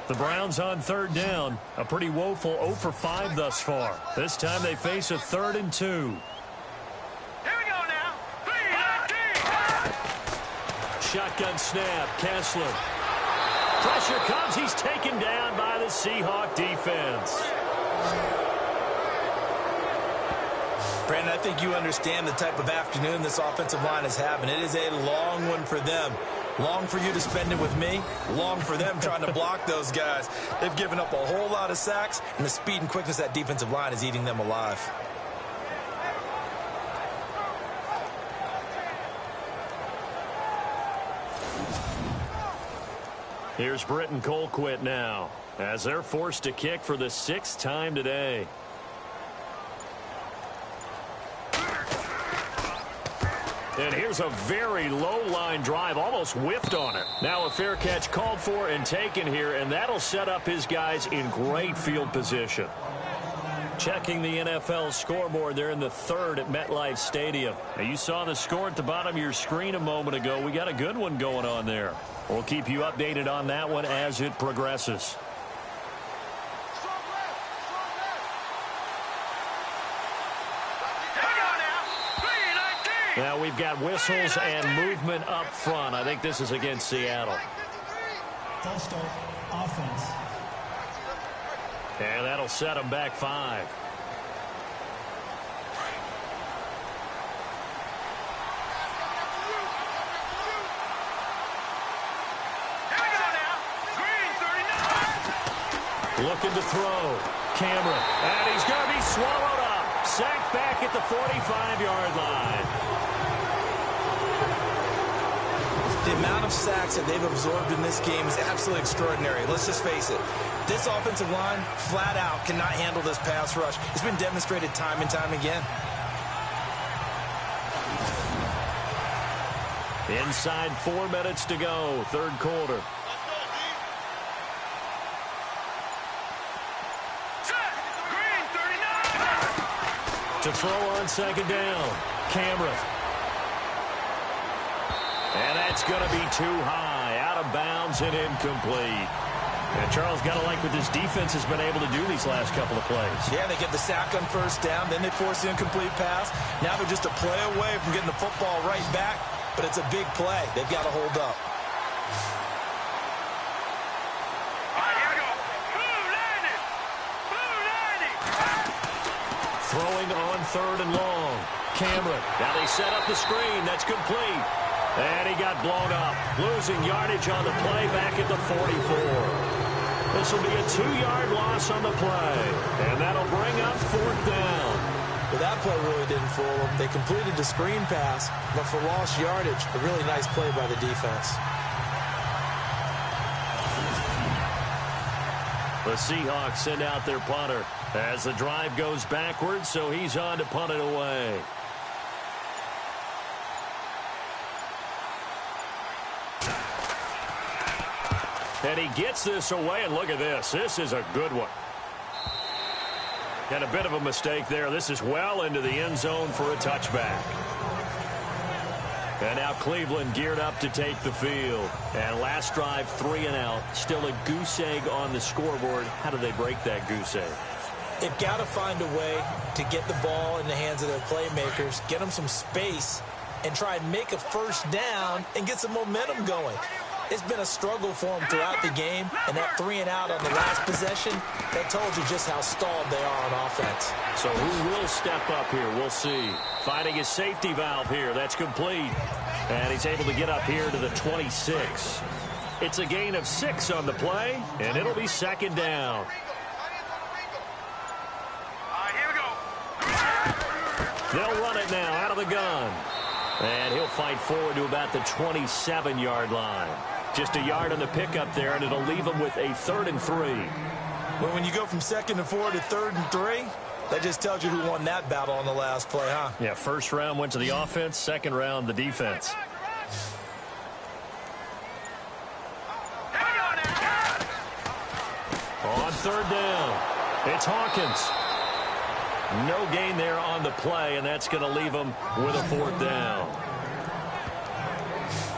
The Browns on third down. A pretty woeful 0 for 5 thus far. This time they face a 3rd and 2. Here we go now. 3-19. Shotgun snap. Kessler. Pressure comes. He's taken down by the Seahawk defense. Brandon, I think you understand the type of afternoon this offensive line is having. It is a long one for them. Long for you to spend it with me. Long for them trying to block those guys. They've given up a whole lot of sacks, and the speed and quickness of that defensive line is eating them alive. Here's Britton Colquitt now, as they're forced to kick for the 6th time today. And here's a very low-line drive, almost whiffed on it. Now a fair catch called for and taken here, and that'll set up his guys in great field position. Checking the NFL scoreboard, they're in the 3rd at MetLife Stadium. Now, you saw the score at the bottom of your screen a moment ago. We got a good one going on there. We'll keep you updated on that one as it progresses. Now we've got whistles and movement up front. I think this is against Seattle. False start, offense. And that'll set them back 5. Looking to throw. Cameron. And he's going to be swallowed up. Sacked back at the 45-yard line. The amount of sacks that they've absorbed in this game is absolutely extraordinary. Let's just face it. This offensive line, flat out, cannot handle this pass rush. It's been demonstrated time and time again. Inside 4 minutes to go, 3rd quarter. To throw on 2nd down. Cameron. And that's going to be too high. Out of bounds and incomplete. And Charles, got to like what this defense has been able to do these last couple of plays. Yeah, they get the sack on 1st down. Then they force the incomplete pass. Now they're just a play away from getting the football right back. But it's a big play. They've got to hold up. Throwing on 3rd and long. Cameron. Now they set up the screen. That's complete. And he got blown up. Losing yardage on the play back at the 44. This will be a 2-yard loss on the play. And that'll bring up 4th down. Well, that play really didn't fool them. They completed the screen pass, but for lost yardage, a really nice play by the defense. The Seahawks send out their punter as the drive goes backwards, so he's on to punt it away. And he gets this away, and look at this. This is a good one. And a bit of a mistake there. This is well into the end zone for a touchback. And now Cleveland geared up to take the field. And last drive, 3 and out. Still a goose egg on the scoreboard. How do they break that goose egg? They've got to find a way to get the ball in the hands of their playmakers, get them some space, and try and make a 1st down and get some momentum going. It's been a struggle for them throughout the game, and that 3 and out on the last possession, that told you just how stalled they are on offense. So who will step up here? We'll see. Finding his safety valve here. That's complete. And he's able to get up here to the 26. It's a gain of 6 on the play, and it'll be 2nd down. They'll run it now out of the gun. And he'll fight forward to about the 27-yard line. Just a yard on the pickup there, and it'll leave him with a 3rd and 3. Well, when you go from 2nd and 4 to 3rd and 3, that just tells you who won that battle on the last play, huh? Yeah, 1st round went to the offense, 2nd round the defense. On third down, it's Hawkins. No gain there on the play, and that's going to leave them with a fourth down.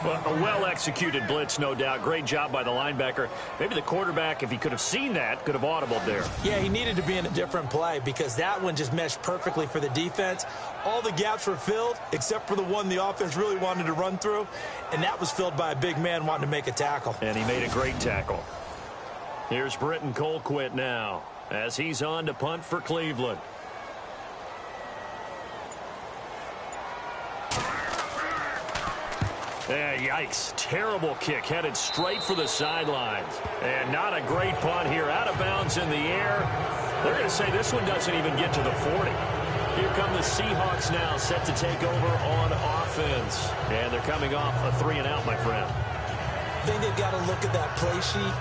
Well, a well-executed blitz, no doubt. Great job by the linebacker. Maybe the quarterback, if he could have seen that, could have audibled there. Yeah, he needed to be in a different play because that one just meshed perfectly for the defense. All the gaps were filled except for the one the offense really wanted to run through, and that was filled by a big man wanting to make a tackle. And he made a great tackle. Here's Britton Colquitt now as he's on to punt for Cleveland. Yeah, yikes. Terrible kick headed straight for the sidelines. And not a great punt here. Out of bounds in the air. They're going to say this one doesn't even get to the 40. Here come the Seahawks now, set to take over on offense. And they're coming off a 3-and-out, my friend. I think they've got to look at that play sheet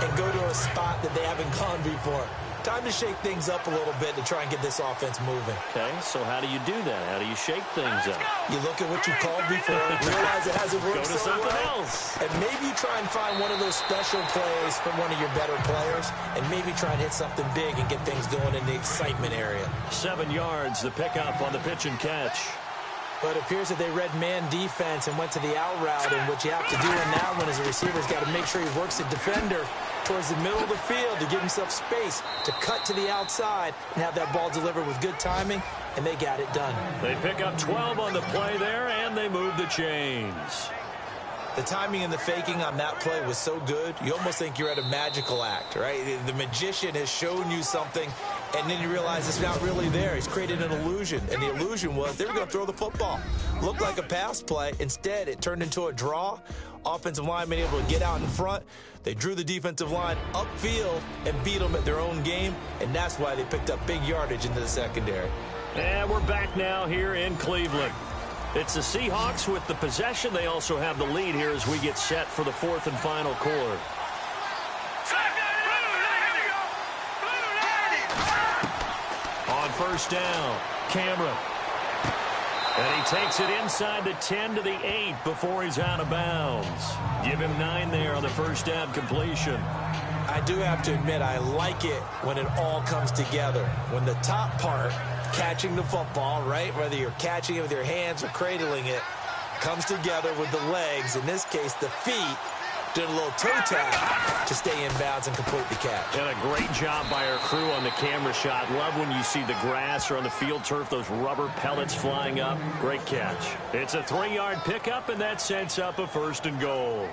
and go to a spot that they haven't gone before. Time to shake things up a little bit to try and get this offense moving. Okay, so how do you do that? How do you shake things up? You look at what you called before, realize it hasn't worked Go to so something well, else. and maybe try and find one of those special plays from one of your better players, and maybe try and hit something big and get things going in the excitement area. 7 yards, the pickup on the pitch and catch. But it appears that they read man defense and went to the out route, and what you have to do in that one is a receiver's got to make sure he works the defender towards the middle of the field to give himself space to cut to the outside and have that ball delivered with good timing, and they got it done. They pick up 12 on the play there, and they move the chains. The timing and the faking on that play was so good, you almost think you're at a magical act, right? The magician has shown you something, and then you realize it's not really there. He's created an illusion, and the illusion was they were going to throw the football. Looked like a pass play. Instead, it turned into a draw. Offensive line being able to get out in front. They drew the defensive line upfield and beat them at their own game, and that's why they picked up big yardage into the secondary. And we're back now here in Cleveland. It's the Seahawks with the possession. They also have the lead here as we get set for the fourth and final quarter. On first down, Cameron. And he takes it inside the 10 to the 8 before he's out of bounds. Give him 9 there on the first down completion. I do have to admit, I like it when it all comes together. When the top part, catching the football, right, whether you're catching it with your hands or cradling it, comes together with the legs, in this case the feet, doing a little toe tap to stay in bounds and complete the catch. And a great job by our crew on the camera shot. Love when you see the grass or on the field turf, those rubber pellets flying up. Great catch. It's a 3-yard pickup, and that sets up a first and goal.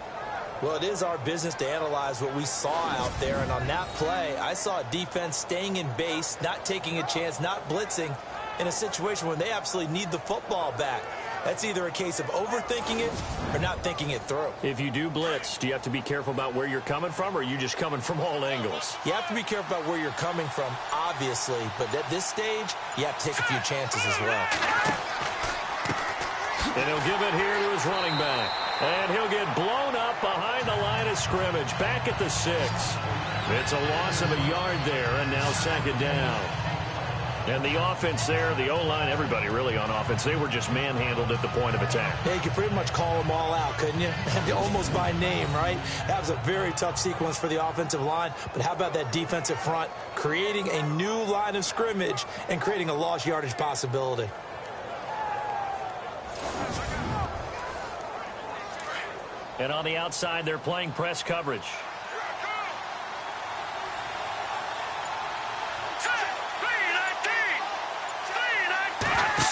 Well, it is our business to analyze what we saw out there, and on that play, I saw a defense staying in base, not taking a chance, not blitzing, in a situation when they absolutely need the football back. That's either a case of overthinking it or not thinking it through. If you do blitz, do you have to be careful about where you're coming from, or are you just coming from all angles? You have to be careful about where you're coming from, obviously, but at this stage, you have to take a few chances as well. And he'll give it here to his running back. And he'll get blown up behind the line of scrimmage, back at the 6. It's a loss of a yard there, and now second down. And the offense there, the O-line, everybody really on offense, they were just manhandled at the point of attack. Yeah, you could pretty much call them all out, couldn't you? Almost by name, right? That was a very tough sequence for the offensive line, but how about that defensive front, creating a new line of scrimmage and creating a lost yardage possibility. And on the outside, they're playing press coverage.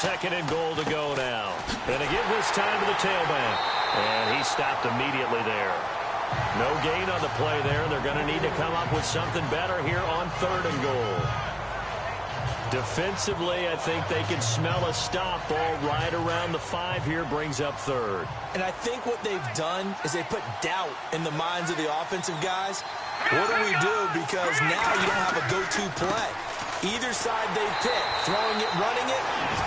Second and goal to go now. And to give this time to the tailback. And he stopped immediately there. No gain on the play there. They're going to need to come up with something better here on third and goal. Defensively, I think they can smell a stop. Ball right around the 5 here, brings up third. And I think what they've done is they put doubt in the minds of the offensive guys. What do we do? Because now you don't have a go-to play. Either side they pick, throwing it, running it,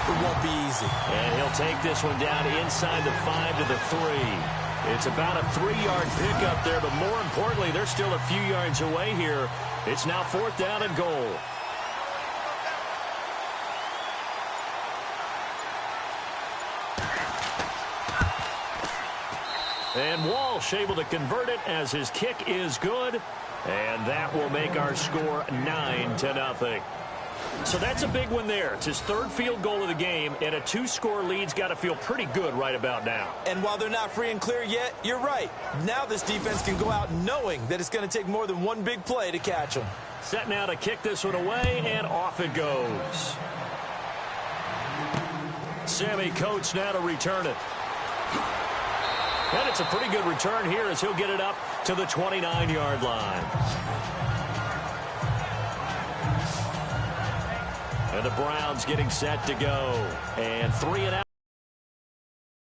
it won't be easy. And he'll take this one down inside the 5 to the 3. It's about a 3-yard pickup there, but more importantly, they're still a few yards away here. It's now fourth down and goal. And Walsh able to convert it as his kick is good. And that will make our score 9-0. So that's a big one there. It's his third field goal of the game, and a 2-score lead's got to feel pretty good right about now. And while they're not free and clear yet, you're right. Now this defense can go out knowing that it's going to take more than one big play to catch them. Set now to kick this one away, and off it goes. Sammy Coates now to return it. And it's a pretty good return here as he'll get it up to the 29-yard line. And the Browns getting set to go. And 3 and out.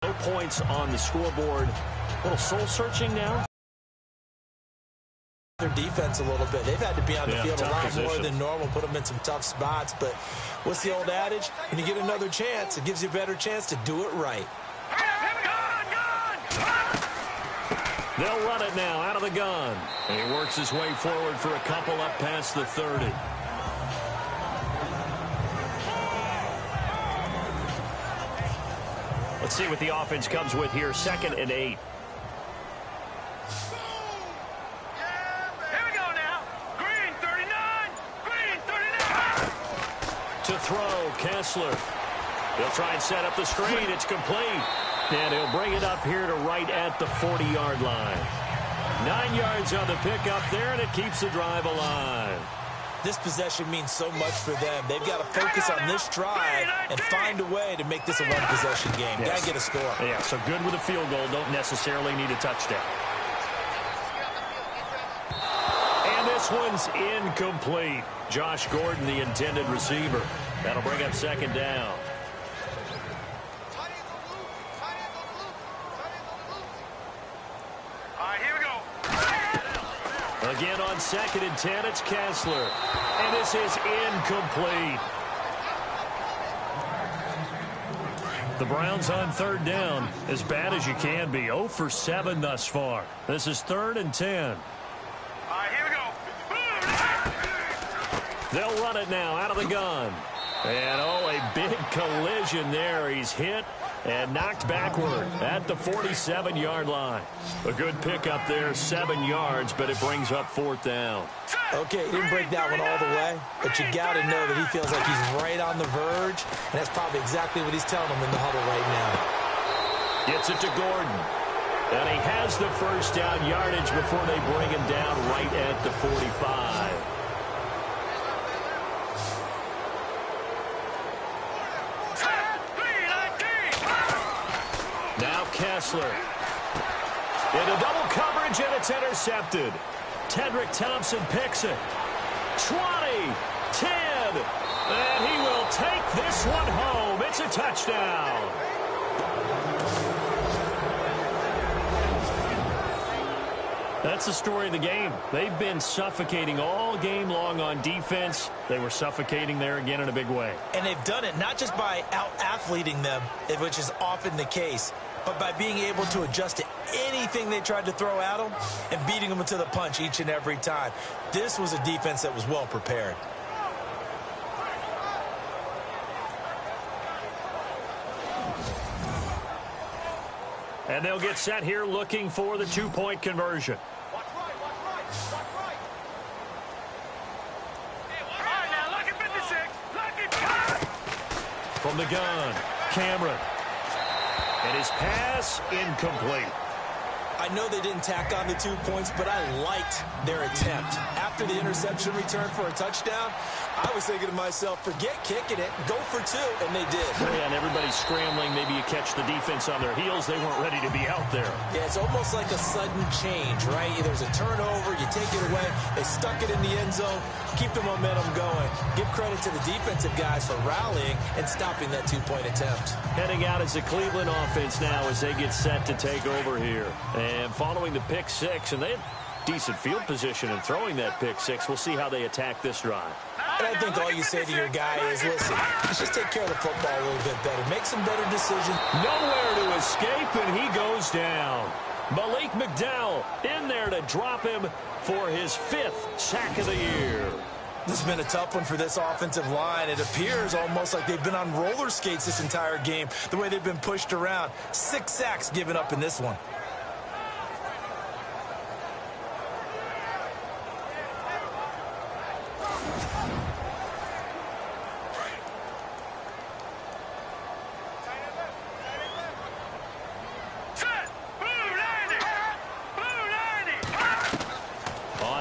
No points on the scoreboard. A little soul-searching now. Their defense a little bit. They've had to be on the field a lot more position than normal, put them in some tough spots. But what's the old adage? When you get another chance, it gives you a better chance to do it right. They'll run it now out of the gun. And he works his way forward for a couple up past the 30. Let's see what the offense comes with here. 2nd and 8. To throw, Kessler. He'll try and set up the screen. It's complete. And he'll bring it up here to right at the 40-yard line. 9 yards on the pickup there, and it keeps the drive alive. This possession means so much for them. They've got to focus on this drive and find a way to make this a one-possession game. Yes. Got to get a score. Yeah, so good with a field goal. Don't necessarily need a touchdown. And this one's incomplete. Josh Gordon, the intended receiver. That'll bring up 2nd down. Again on 2nd and 10, it's Kessler. And this is incomplete. The Browns on 3rd down, as bad as you can be. 0 for 7 thus far. This is 3rd and 10. They'll run it now out of the gun. And, a big collision there. He's hit and knocked backward at the 47-yard line. A good pickup there, 7 yards, but it brings up 4th down. Okay, he didn't break that one all the way, but you got to know that he feels like he's right on the verge, and that's probably exactly what he's telling them in the huddle right now. Gets it to Gordon. And he has the 1st down yardage before they bring him down right at the 45. Now Kessler. Into double coverage, and it's intercepted. Tedrick Thompson picks it. 20, 10, and he will take this one home. It's a touchdown. That's the story of the game. They've been suffocating all game long on defense. They were suffocating there again in a big way. And they've done it not just by out-athleting them, which is often the case, but by being able to adjust to anything they tried to throw at them and beating them to the punch each and every time. This was a defense that was well prepared. And they'll get set here looking for the 2-point conversion. From the gun, Cameron. And his pass incomplete. I know they didn't tack on the 2 points, but I liked their attempt. After the interception return for a touchdown, I was thinking to myself, forget kicking it, go for 2, and they did. Yeah, and everybody's scrambling. Maybe you catch the defense on their heels. They weren't ready to be out there. Yeah, it's almost like a sudden change, right? There's a turnover, you take it away, they stuck it in the end zone, keep the momentum going. Give credit to the defensive guys for rallying and stopping that 2-point attempt. Heading out is the Cleveland offense now as they get set to take over here. And following the pick 6, and they had decent field position in throwing that pick 6. We'll see how they attack this drive. And I think all you say to your guy is, listen, let's just take care of the football a little bit better. Make some better decisions. Nowhere to escape, and he goes down. Malik McDowell in there to drop him for his 5th sack of the year. This has been a tough one for this offensive line. It appears almost like they've been on roller skates this entire game, the way they've been pushed around. 6 sacks given up in this one.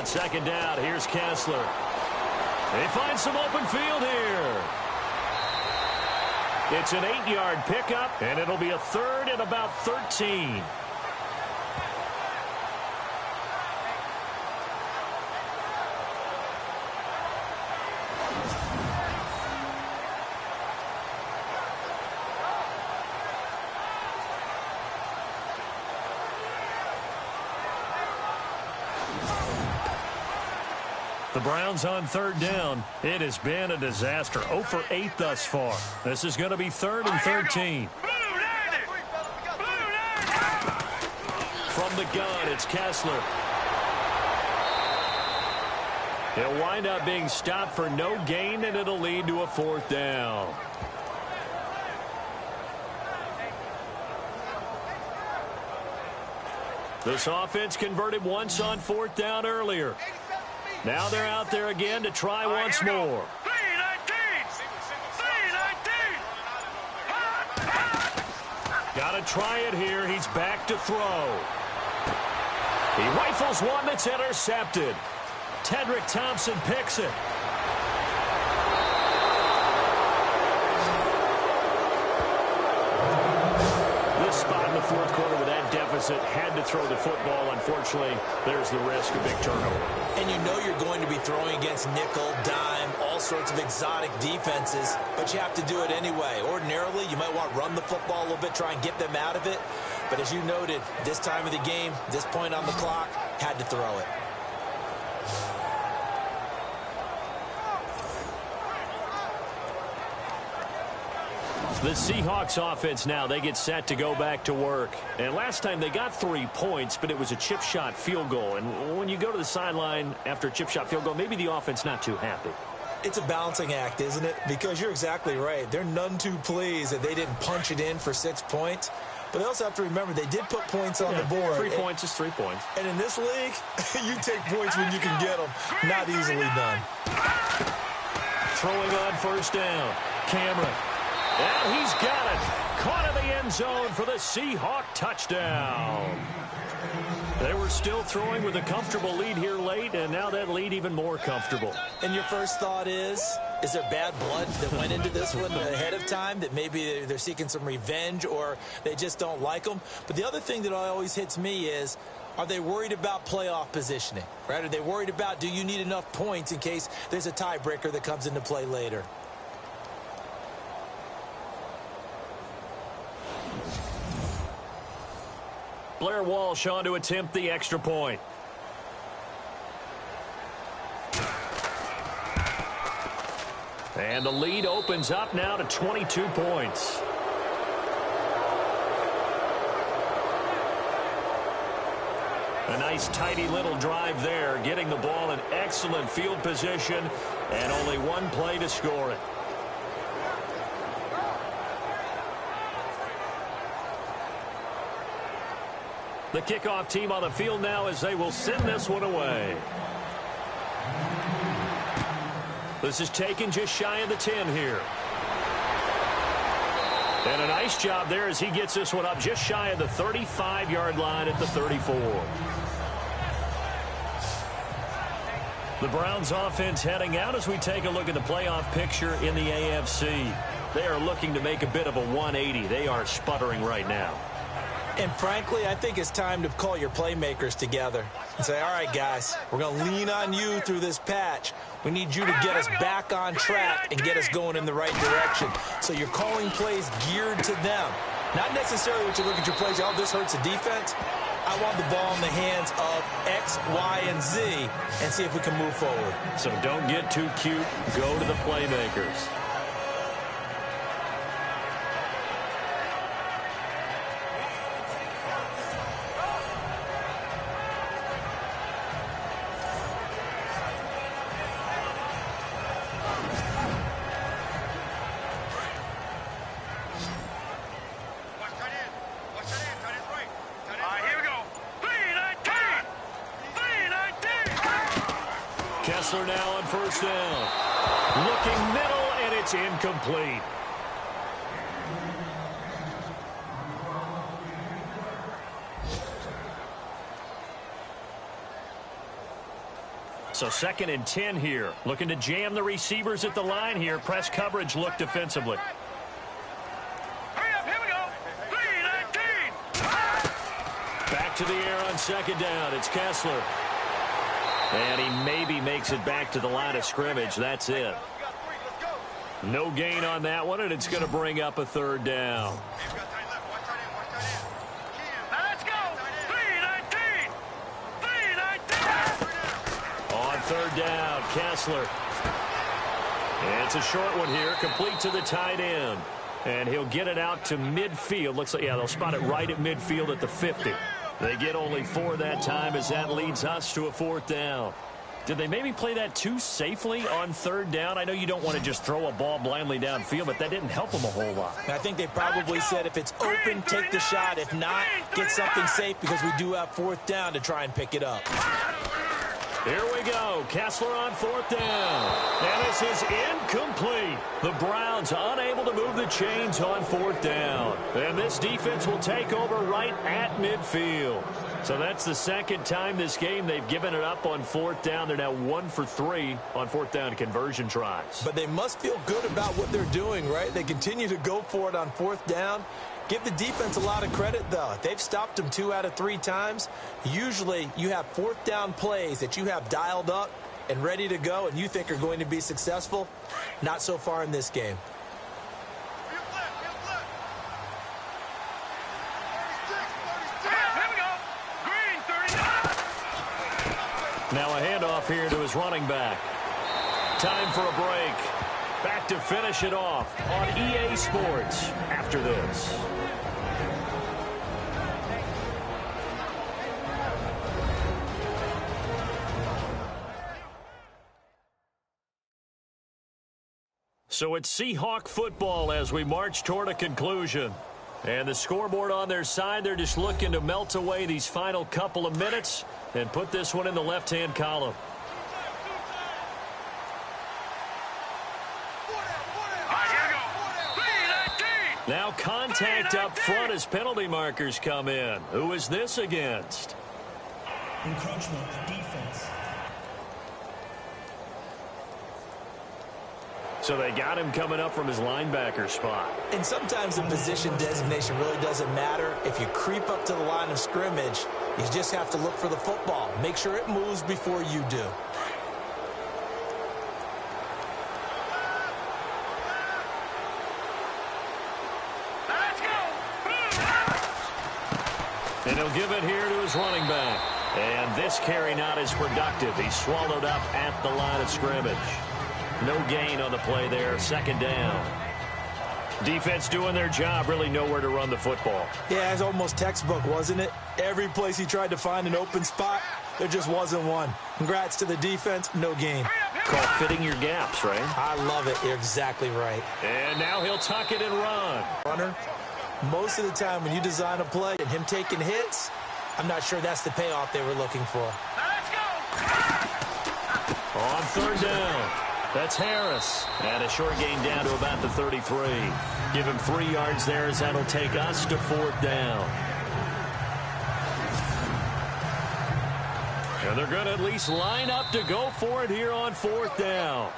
second down. Here's Kessler. They find some open field here. It's an 8-yard pickup, and it'll be a third and about 13. The Browns on third down. It has been a disaster. 0 for 8 thus far. This is going to be third and 13. From the gun, it's Kessler. He'll wind up being stopped for no gain, and it'll lead to a fourth down. This offense converted once on fourth down earlier. Now they're out there again to try once more. Got to try it here. He's back to throw. He rifles one that's intercepted. Tedrick Thompson picks it. This spot in the fourth quarter with that deficit had to throw the football. Unfortunately, there's the risk of big turnover. And you know you're going to be throwing against nickel, dime, all sorts of exotic defenses, but you have to do it anyway. Ordinarily, you might want to run the football a little bit, try and get them out of it. But as you noted, this time of the game, this point on the clock, had to throw it. The Seahawks offense now, they get set to go back to work. And last time they got 3 points, but it was a chip shot field goal. And when you go to the sideline after a chip shot field goal, maybe the offense not too happy. It's a balancing act, isn't it? Because you're exactly right. They're none too pleased that they didn't punch it in for 6 points. But they also have to remember they did put points on the board. 3 points is 3 points. And in this league, you take points when you can get them. Not easily done. Throwing on first down. Cameron. And he's got it. Caught in the end zone for the Seahawk touchdown. They were still throwing with a comfortable lead here late, and now that lead even more comfortable. And your first thought is there bad blood that went into this one ahead of time, that maybe they're seeking some revenge or they just don't like them? But the other thing that always hits me is, are they worried about playoff positioning? Right? Are they worried about, do you need enough points in case there's a tiebreaker that comes into play later? Blair Walsh on to attempt the extra point. And the lead opens up now to 22 points. A nice tidy little drive there, getting the ball in excellent field position, and only one play to score it. The kickoff team on the field now as they will send this one away. This is taken just shy of the 10 here. And a nice job there as he gets this one up just shy of the 35-yard line at the 34. The Browns offense heading out as we take a look at the playoff picture in the AFC. They are looking to make a bit of a 180. They are sputtering right now. And frankly, I think it's time to call your playmakers together and say, all right, guys, we're going to lean on you through this patch. We need you to get us back on track and get us going in the right direction. So you're calling plays geared to them. Not necessarily what you look at your plays, oh, this hurts the defense. I want the ball in the hands of X, Y, and Z and see if we can move forward. So don't get too cute. Go to the playmakers. Kessler now on first down. Looking middle, and it's incomplete. So 2nd and 10 here. Looking to jam the receivers at the line here. Press coverage look defensively. Hurry up, here we go. 3-19. Back to the air on 2nd down. It's Kessler. And he maybe makes it back to the line of scrimmage. That's it. We got 3. Let's go. No gain on that one, and it's going to bring up a 3rd down. We've got tight left. Watch tight end. Watch tight end. Now let's go. 3-19. 3-19. On 3rd down, Kessler. And it's a short one here, complete to the tight end. And he'll get it out to midfield. Looks like, yeah, they'll spot it right at midfield at the 50. They get only 4 that time as that leads us to a 4th down. Did they maybe play that too safely on 3rd down? I know you don't want to just throw a ball blindly downfield, but that didn't help them a whole lot. I think they probably said if it's open, take the shot. If not, get something safe because we do have 4th down to try and pick it up. Here we go. Kessler on 4th down. And this is incomplete. The Browns unable to move the chains on 4th down. And this defense will take over right at midfield. So that's the 2nd time this game they've given it up on 4th down. They're now 1 for 3 on 4th down conversion tries. But they must feel good about what they're doing, right? They continue to go for it on 4th down. Give the defense a lot of credit, though. They've stopped them 2 out of 3 times. Usually, you have 4th down plays that you have dialed up and ready to go and you think are going to be successful. Not so far in this game. Heel flip. Heel flip. 36. Here we go. Green, 39. Now a handoff here to his running back. Time for a break. Back to finish it off on EA Sports after this. So it's Seahawk football as we march toward a conclusion. And the scoreboard on their side, they're just looking to melt away these final couple of minutes and put this one in the left-hand column. Now contact up front as penalty markers come in. Who is this against? Encroachment defense. So they got him coming up from his linebacker spot. And sometimes the position designation really doesn't matter. If you creep up to the line of scrimmage, you just have to look for the football. Make sure it moves before you do. And he'll give it here to his running back. And this carry not as productive. He's swallowed up at the line of scrimmage. No gain on the play there. Second down. Defense doing their job. Really nowhere to run the football. Yeah, it's almost textbook, wasn't it? Every place he tried to find an open spot, there just wasn't one. Congrats to the defense. No gain. Call fitting your gaps, right? I love it. You're exactly right. And now he'll tuck it and run. Runner, most of the time when you design a play and him taking hits, I'm not sure that's the payoff they were looking for. Let's go. On third down. That's Harris. And a short gain down to about the 33. Give him 3 yards there as that'll take us to fourth down. And they're going to at least line up to go for it here on fourth down.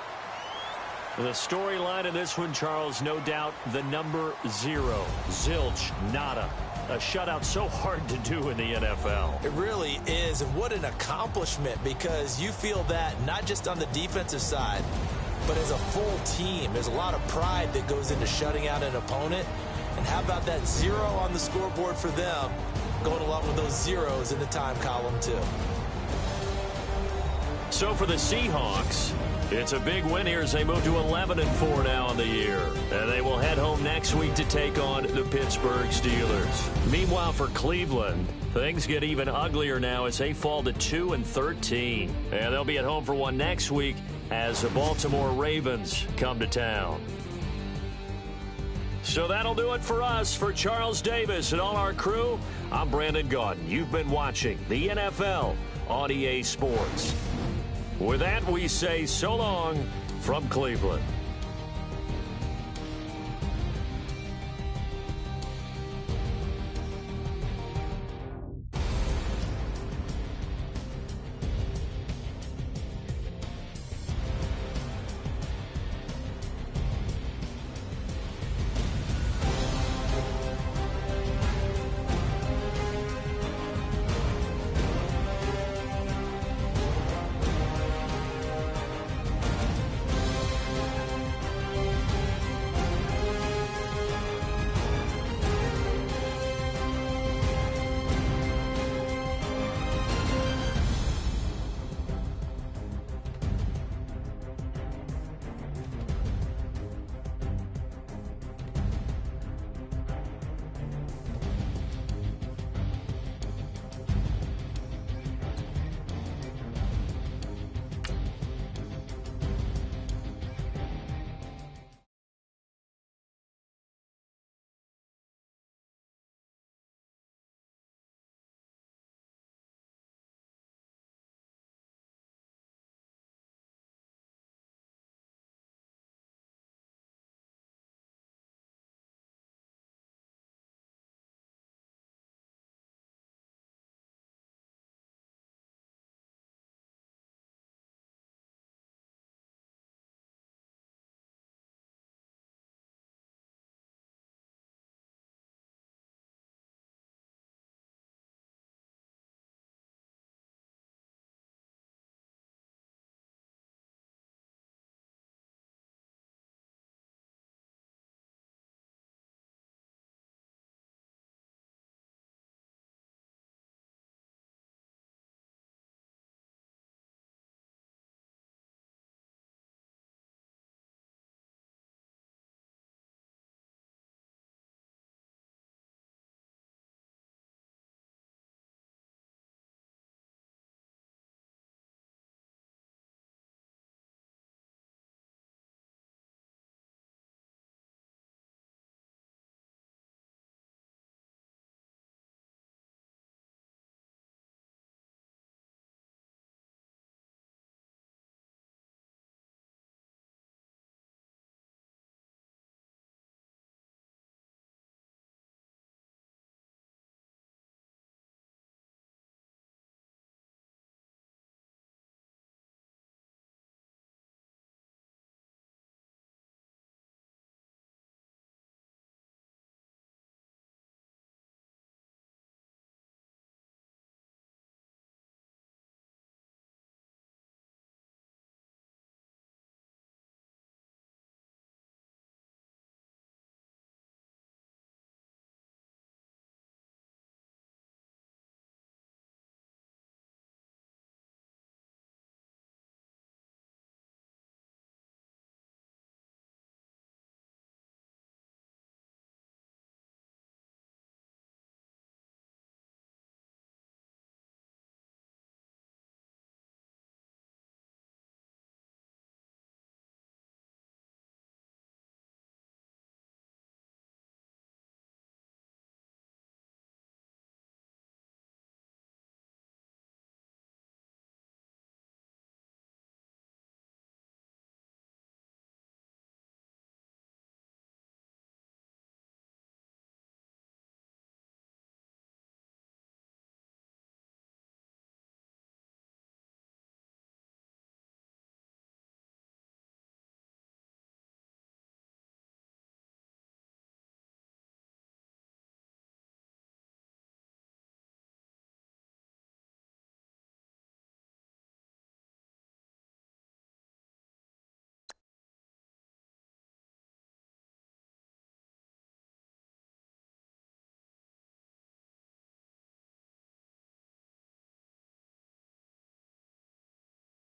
The storyline in this one, Charles, no doubt the number 0. Zilch, nada. A shutout so hard to do in the NFL. It really is, and what an accomplishment, because you feel that not just on the defensive side, but as a full team. There's a lot of pride that goes into shutting out an opponent. And how about that 0 on the scoreboard for them, going along with those zeros in the time column too. So for the Seahawks, it's a big win here as they move to 11-4 now on the year. And they will head home next week to take on the Pittsburgh Steelers. Meanwhile, for Cleveland, things get even uglier now as they fall to 2-13. And they'll be at home for one next week as the Baltimore Ravens come to town. So that'll do it for us. For Charles Davis and all our crew, I'm Brandon Gaudin. You've been watching the NFL on EA Sports. With that, we say so long from Cleveland.